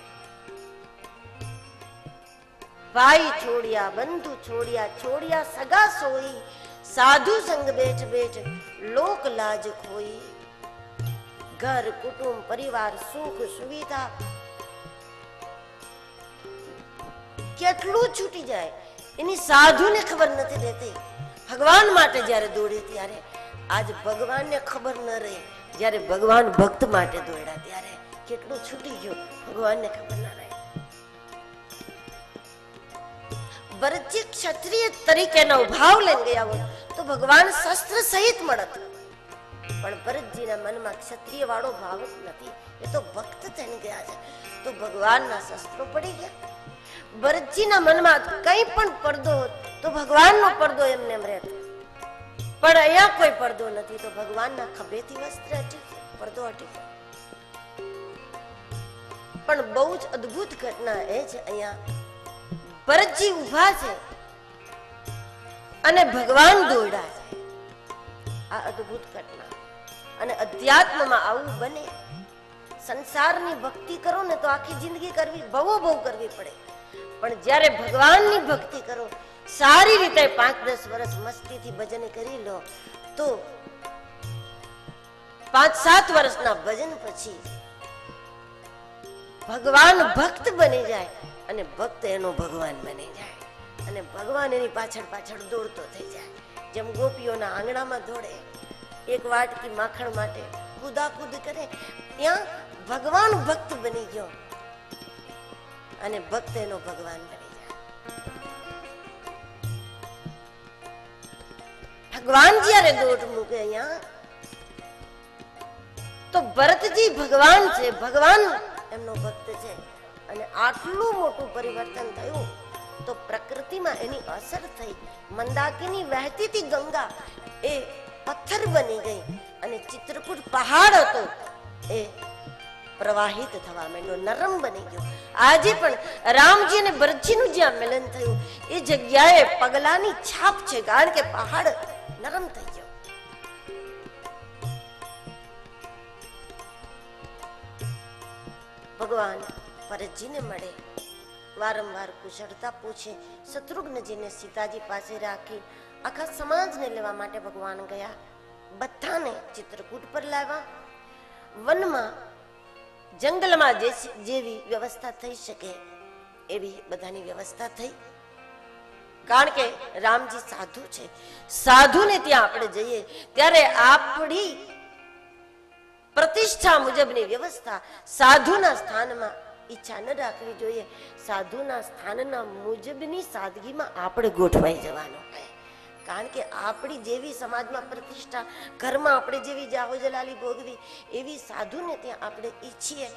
ભાઈ છોડ્યા, બંધુ છોડ્યા, છોડ્યા સગા સોઈ, સાધુ સંગ બેઠ બેઠ લોક લાજ ખોઈ. ઘર, કુટુંબ, પરિવાર, સુખ, સુવિધા કેટલું છૂટી જાય એની સાધુને ખબર નથી રહેતી. ભગવાન માટે જ્યારે દોડે ત્યારે આજ ભગવાનને ખબર ન રહે, જ્યારે ભગવાન ભક્ત માટે દોડ્યા ત્યારે કેટલું છૂટી ગયું ભગવાનને ખબર ના રહે. ભરતજી ક્ષત્રિય તરીકેનો ભાવ લઈને ગયા હોત તો ભગવાન શસ્ત્ર સહિત મળત, પણ ભરતજીના મનમાં ક્ષત્રિય વાળો ભાવ જ નથી. એ તો ભક્ત થઈને ગયા છે, તો ભગવાનના શસ્ત્રો પડી ગયા. ભરતજીના મનમાં કંઈ પણ પડદો હોત તો ભગવાનનો પડદો એમને એમ રહેતો, પણ અહીંયા કોઈ પડદો નથી, તો ભગવાનના ખભેથી વસ્ત્ર હટી ગયું, પડદો હટી ગયો. પણ બહુ જ અદ્ભુત ઘટના એ છે, અહીંયા ભરતજી ઊભા છે અને ભગવાન દોડ્યા છે. આ અદ્ભુત ઘટના. અને અધ્યાત્મમાં આવું બને. સંસારની ભક્તિ કરો ને તો આખી જિંદગી કરવી, બહુ કરવી પડે, પણ જ્યારે ભગવાનની ભક્તિ કરો, સારી રીતે 5-10 વર્ષ મસ્તીથી ભજન કરી લો, તો 5-7 વર્ષના ભજન પછી ભગવાન ભક્ત બની જાય અને ભક્ત એનો ભગવાન બની જાય, અને ભગવાન એની પાછળ પાછળ દોડતો થઈ જાય. જેમ ગોપીઓના આંગણામાં દોડે, એક વાટકી માખણ માટે કુદાકુદ કરે, ત્યાં ભગવાન ભક્ત બની ગયો અને ભક્ત એનો ભગવાન બની જાય. ભગવાન જ્યારે દોટ મૂકે અહીંયા, તો ભરતજી ભગવાન છે, ભગવાન એમનો ભક્ત છે. અને આટલું મોટું પરિવર્તન થયું તો પ્રકૃતિમાં એની અસર થઈ. મંદાકિની વહેતી હતી ગંગા, એ પથ્થર બની ગઈ, અને ચિત્રકૂટ પહાડ હતો એ પ્રવાહિત થવા માંડ્યો, નરમ બની ગયો. આજે પણ રામજી અને ભરતજીનું જ્યાં મિલન થયું એ જગ્યાએ પગલાની છાપ છે, કારણ કે પહાડ નરમ થઈ ગયો. ભગવાન ભરતજીને મળે, વારંવાર કુશળતા પૂછે. શત્રુઘ્નજીને સીતાજી પાસે રાખી આખા સમાજને લેવા માટે ભગવાન ગયા. બધાને ચિત્રકૂટ પર લાવ્યા. વનમાં, જંગલમાં જેવી વ્યવસ્થા થઈ શકે એવી બધાની વ્યવસ્થા થઈ. કારણ કે રામજી સાધુ છે, સાધુને ત્યાં આપણે જઈએ ત્યારે આપણી પ્રતિષ્ઠા મુજબની વ્યવસ્થા, સાધુના સ્થાનમાં ઈચ્છા ન રાખવી જોઈએ. સાધુના સ્થાનના મુજબની સાદગીમાં આપણે ગોઠવાઈ જવાનું હોય. કારણ કે આપણી જેવી સમાજમાં પ્રતિષ્ઠા, ઘરમાં આપણે જેવી જાહો જલાલી ભોગવી, એવી સાધુને ત્યાં આપણે ઈચ્છીએ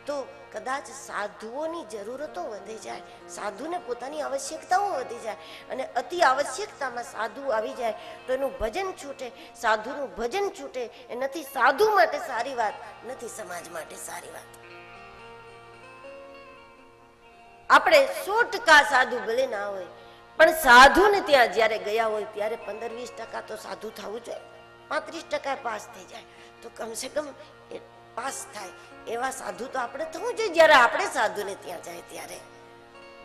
તો કદાચ સાધુઓની જરૂરતો વધી જાય, સાધુને પોતાની આવશ્યકતાઓ વધી જાય, અને અતિ આવશ્યકતામાં સાધુ આવી જાય તો એનું ભજન છૂટે. સાધુનું ભજન છૂટે એ નથી સાધુ માટે સારી વાત, નથી સમાજ માટે સારી વાત. આપણે 100% સાધુ ભલે ના હોય, પણ સાધુને ત્યાં જ્યારે ગયા હોય ત્યારે 15-20% તો સાધુ થવું જોઈએ. 35% પાસ થઈ જાય તો કમસે કમ પાસ થાય એવા સાધુ તો આપણે થવું જોઈએ. જ્યારે આપણે સાધુને ત્યાં જાય ત્યારે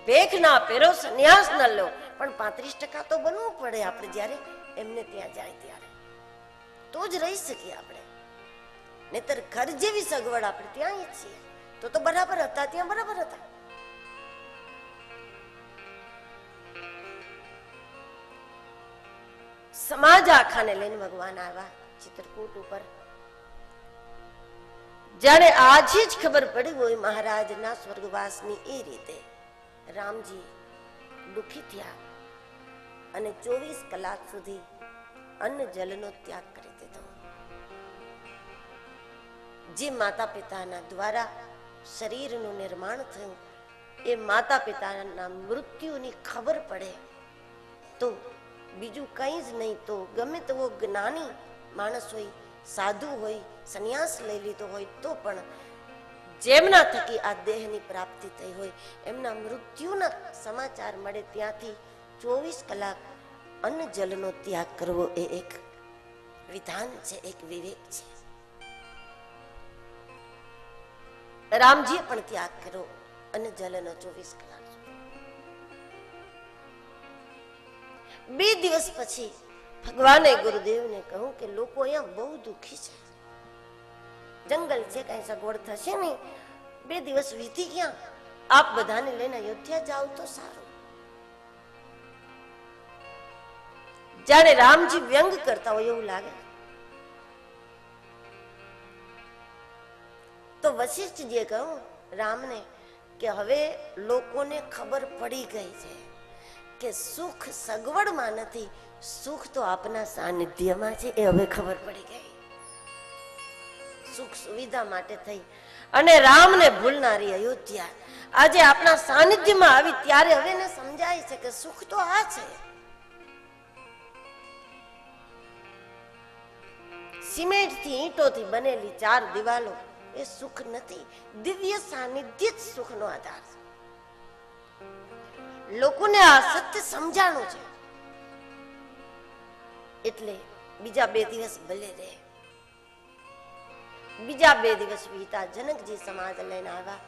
ભેખ ના પહેરો, સંન્યાસ ન લો, પણ 35% તો બનવું પડે આપણે જ્યારે એમને ત્યાં જાય ત્યારે, તો જ રહી શકીએ આપણે. નહીતર ઘર જેવી સગવડ આપણે ત્યાં ઈચ્છીએ તો બરાબર હતા, ત્યાં બરાબર હતા. સમાજ આખાને લઈને ભગવાન આવ્યા ચિત્રકૂટ ઉપર. જાણે આજે જ ખબર પડી હોય મહારાજના સ્વર્ગવાસની, એ રીતે રામજી દુખી થયા અને 24 કલાક સુધી અન્ન જલનો ત્યાગ કરી દીધો. જે માતા પિતાના દ્વારા શરીરનું નિર્માણ થયું, એ માતા પિતાના મૃત્યુની ખબર પડે તો બીજું કંઈ જ નહીં તો ગમે તેવો જ્ઞાની માણસ હોય, સાધુ હોય, સંન્યાસ લઈ લીધો હોય તો પણ જેમના થકી આ દેહની પ્રાપ્તિ થઈ હોય, એમના મૃત્યુના સમાચાર મળે ત્યાંથી 24 કલાક અન્ન જલનો ત્યાગ કરવો એ એક વિધાન છે, એક વિવેક છે. રામજીએ પણ ત્યાગ કર્યો અન્ન જલનો 24 કલાક. 2 દિવસ પછી ભગવાને ગુરુદેવને કહ્યું કે લોકો અહીંયા બહુ દુઃખી છે, જંગલ છે, કઈ સગવડ થશે નહીં, 2 દિવસ વીતી ગયા, આપ બધાને લઈને અયોધ્યા જાઓ તો સારું. જાણે રામજી વ્યંગ કરતા હોય એવું લાગે. તો વશિષ્ઠજીએ કહ્યું રામને કે હવે લોકોને ખબર પડી ગઈ છે કે સુખ સગવડમાં નથી, સુખ તો આપના સાનિધ્યમાં છે. એ હવે ખબર પડી ગઈ. સુખ સુવિધા માટે થઈ અને રામને ભૂલનારી અયોધ્યા આજે આપના સાનિધ્યમાં આવી ત્યારે હવે એને સમજાય છે કે સુખ તો આ છે. સિમેન્ટથી ઈંટોથી બનેલી 4 દિવાલો એ સુખ નથી, દિવ્ય સાનિધ્ય જ સુખનો આધાર છે. લોકોને આ સત્ય સમજાણું છે એટલે બીજા 2 દિવસ ભલે રહે. બીજા 2 દિવસ વીતા, જનકજી સમાજ લઈને આવ્યા.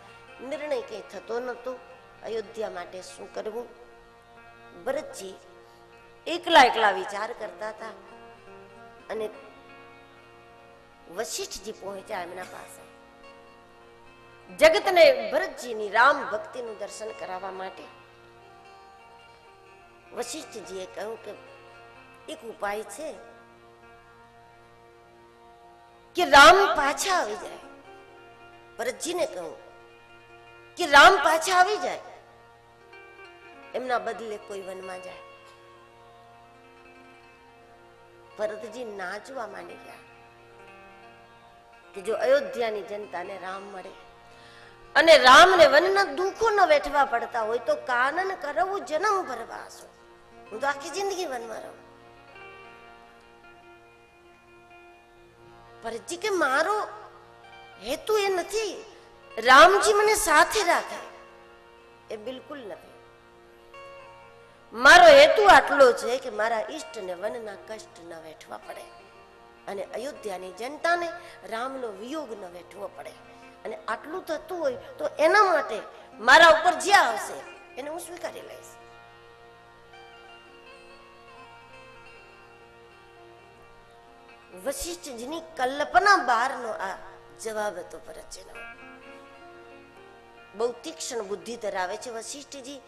નિર્ણય કઈ થતો નતો અયોધ્યા માટે શું કરવું. ભરતજી એકલા વિચાર કરતા હતા અને વશિષ્ઠજી પહોંચ્યા એમના પાસે. જગતને ભરતજીની રામ ભક્તિનું દર્શન કરાવવા માટે વશિષ્ઠજીએ કહ્યું કે એક ઉપાય છે કે રામ પાછા આવી જાય. ભરતજીને કહ્યું કે રામ પાછા આવી જાય, એમના બદલે કોઈ વનમાં જાય. ભરતજી નાચવા માંડી ગયા કે જો અયોધ્યાની જનતાને રામ મળે અને રામને વનના દુઃખો ન વેઠવા પડતા હોય તો કાનન કરવું જન્મ ભરવાસો, હું તો આખી જિંદગી વનમાં રહું. ભરતજી કે મારો હેતુ એ નથી રામજી મને સાથે રાખે, એ બિલકુલ નથી. મારો હેતુ આટલો છે કે મારા ઈષ્ટને વનના કષ્ટ ન વેઠવા પડે અને અયોધ્યાની જનતાને રામનો વિયોગ ન વેઠવો પડે. અને આટલું થતું હોય તો એના માટે મારા ઉપર જે આવશે એને હું સ્વીકારી લઈશ. વશિષ્ઠજીની કલ્પના બહારનો આ જવાબ હતો ભરતજીનો. બહુ તીક્ષ્ણ બુદ્ધિ ધરાવે છે વશિષ્ઠજી,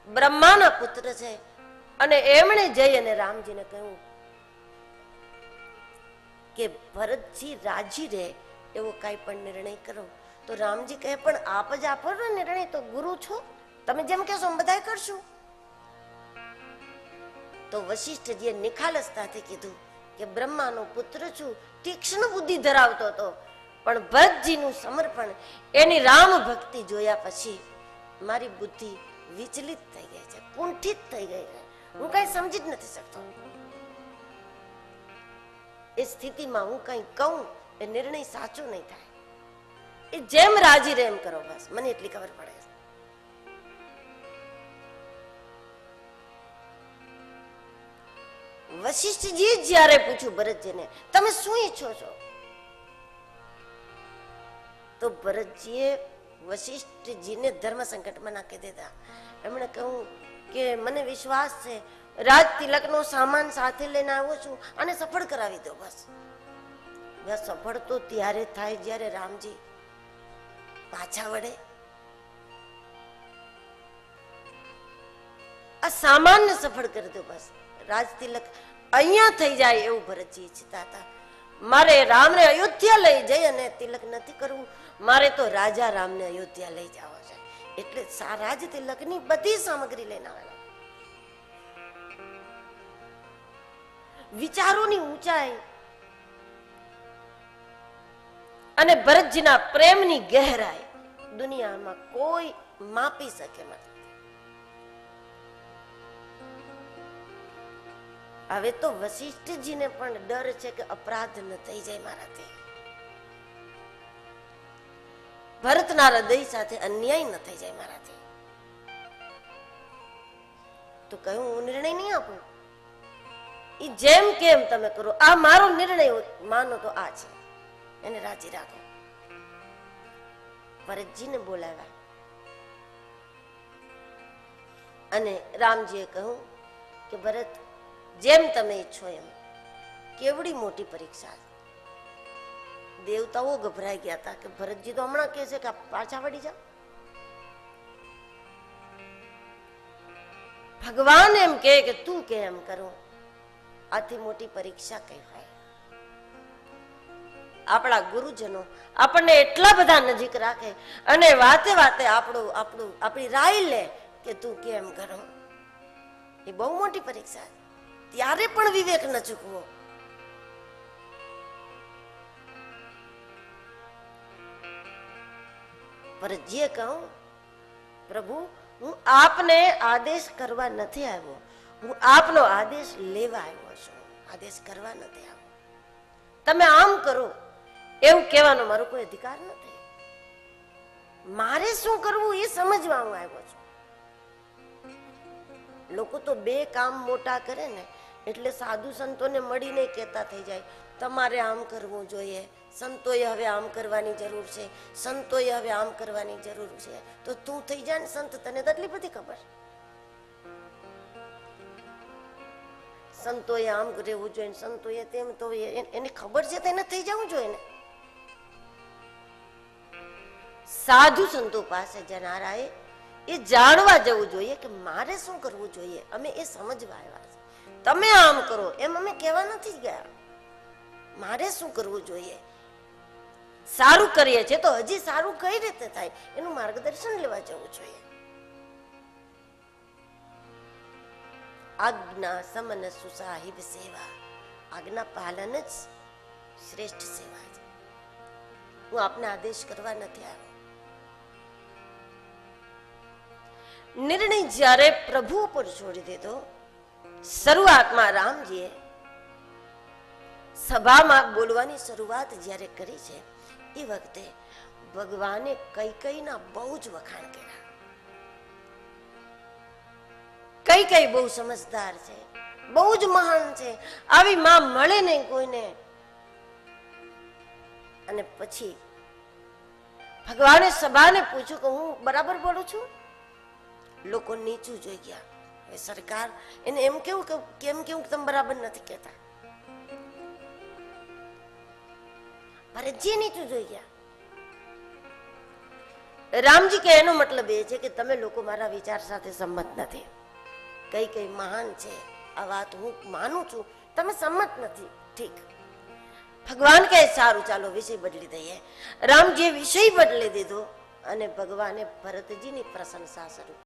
બ્રહ્માના પુત્ર છે અને એમણે જઈ અને રામજીને કહ્યું કે ભરતજી રાજી રહે એવો કાંઈ પણ નિર્ણય કરો. તો રામજી કહે પણ આપ જ આપો ને નિર્ણય, તો ગુરુ છો, તમે જેમ કહેશો એમ બધાય કરશું. તો વશિષ્ઠજીએ નિખાલસતાથી કીધું કે બ્રહ્માનો પુત્ર છું, તીક્ષ્ણ બુદ્ધિ ધરાવતો હતો, પણ ભરતજીનું સમર્પણ, એની રામ ભક્તિ જોયા પછી મારી બુદ્ધિ વિચલિત થઈ ગઈ છે, કુંઠિત થઈ ગઈ છે, હું કઈ સમજી જ નથી શકતો. એ સ્થિતિમાં હું કઈ કહું એ નિર્ણય સાચો નહીં થાય. એ જેમ રાજી રહે એમ કરો, બસ મને એટલી ખબર પડે છે. વશિષ્ઠજી જ્યારે પૂછ્યું ભરતજીને તમે શું ઈચ્છો છો, તો ભરતજીએ વશિષ્ઠજીને ધર્મ સંકટમાં નાખી દીધા. એમણે કહ્યું કે મને વિશ્વાસ છે, રાજ તિલકનો સામાન સાથે લઈને આવ્યો છું, અને સફળ કરાવી દો બસ. સફળ તો ત્યારે થાય જ્યારે રામજી પાછા વળે. આ સામાનને સફળ કરી દો બસ. રાજ તિલક અહીંયા થઈ જાય એવું ભરતજી ઈચ્છતા હતા. મારે રામને અયોધ્યા લઈ જઈ અને તિલક નથી કરવું, મારે તો રાજા રામને અયોધ્યા લઈ જવા છે. એટલે રાજ તિલકની બધી સામગ્રી લઈને આવેલા. વિચારોની ઊંચાઈ અને ભરતજીના પ્રેમની ગહેરાઈ દુનિયામાં કોઈ માપી શકે નથી. હવે તો વશિષ્ઠજીને પણ ડર છે કે અપરાધ ન થઈ જાય મારાથી, ભરતના હૃદય સાથે અન્યાય ન થઈ જાય મારાથી. તો કહ્યું હું નિર્ણય નહીં આપું, એ જેમ કેમ તમે કરો, આ મારો નિર્ણય માનો તો આ છે, એને રાજી રાખો. ભરતજીને બોલાવ્યા અને રામજીએ કહ્યું કે ભરત જેમ તમે ઈચ્છો એમ. કેવડી મોટી પરીક્ષા. દેવતાઓ ગભરાઈ ગયા હતા કે ભરતજી તો હમણાં કહે છે કે પાછા વળી જાઓ. ભગવાન એમ કે તું કે એમ કરો, આથી મોટી પરીક્ષા કઈ હોય. આપણા ગુરુજનો આપણને એટલા બધા નજીક રાખે અને વાતે વાતે આપણી રાય લે કે તું કેમ કરો, એ બહુ મોટી પરીક્ષા. ત્યારે પણ વિવેક ન ચૂકવો. ભરતજીએ કહું પ્રભુ હું આપને આદેશ કરવા નથી આવ્યો, હું આપનો આદેશ લેવા આવ્યો છું, આદેશ કરવા નથી આવ્યો. તમે આમ કરો એવું કહેવાનો મારો કોઈ અધિકાર નથી. મારે શું કરવું એ સમજવા હું આવ્યો છું. લોકો તો બે કામ મોટા કરે ને એટલે સાધુ સંતોને મળીને કહેતા થઈ જાય તમારે આમ કરવું જોઈએ, સંતોએ હવે આમ કરવાની જરૂર છે, સંતોએ હવે આમ કરવાની જરૂર છે. તો તું થઈ જાય ને સંત, તને તો એટલી બધી ખબર. સંતોએ આમ રહેવું જોઈએ, સંતોએ તેમ, તો એને ખબર છે તેને થઈ જવું જોઈએ ને. સાધુ સંતો પાસે જનારાએ એ જાણવા જવું જોઈએ કે મારે શું કરવું જોઈએ. અમે એ સમજવા આવ્યા છે. તમે આમ કરો એમ અમે કહેવા નથી ગયા. મારે શું કરવું જોઈએ, સારું કરીએ છીએ તો હજી સારું કઈ રીતે થાય એનું માર્ગદર્શન લેવા જવું જોઈએ. આજ્ઞા સમન સુસાહિબ સેવા, આજ્ઞા પાલન જ શ્રેષ્ઠ સેવા છે. હું આપને આદેશ કરવા નથી આવ્યો. નિર્ણય જ્યારે પ્રભુ પર છોડી દીધો. શરૂઆતમાં રામજીએ સભામાં બોલવાની શરૂઆત જ્યારે કરી છે એ વખતે ભગવાને કૈકેયીના બહુ જ વખાણ કર્યા. કૈકેયી બહુ સમજદાર છે, બહુ જ મહાન છે, આવી માં મળે નહીં કોઈને. અને પછી ભગવાને સભાને પૂછ્યું કે હું બરાબર બોલું છું? લોકો નીચું જોઈ ગયા. સરકાર એને એમ કેવું કે કેમ કેવું તમે બરાબર નથી કહેતા. ભરતજી નીચું જોઈ ગયા. રામજી કે એનો મતલબ એ છે કે તમે લોકો મારા વિચાર સાથે સંમત નથી. કૈકેયી મહાન છે, આ વાત હું માનું છું, તમે સંમત નથી. ઠીક, ભગવાન કહે સારું ચાલો વિષય બદલી દઈએ. રામજીએ વિષય બદલી દીધો અને ભગવાને ભરતજીની પ્રશંસા શરૂ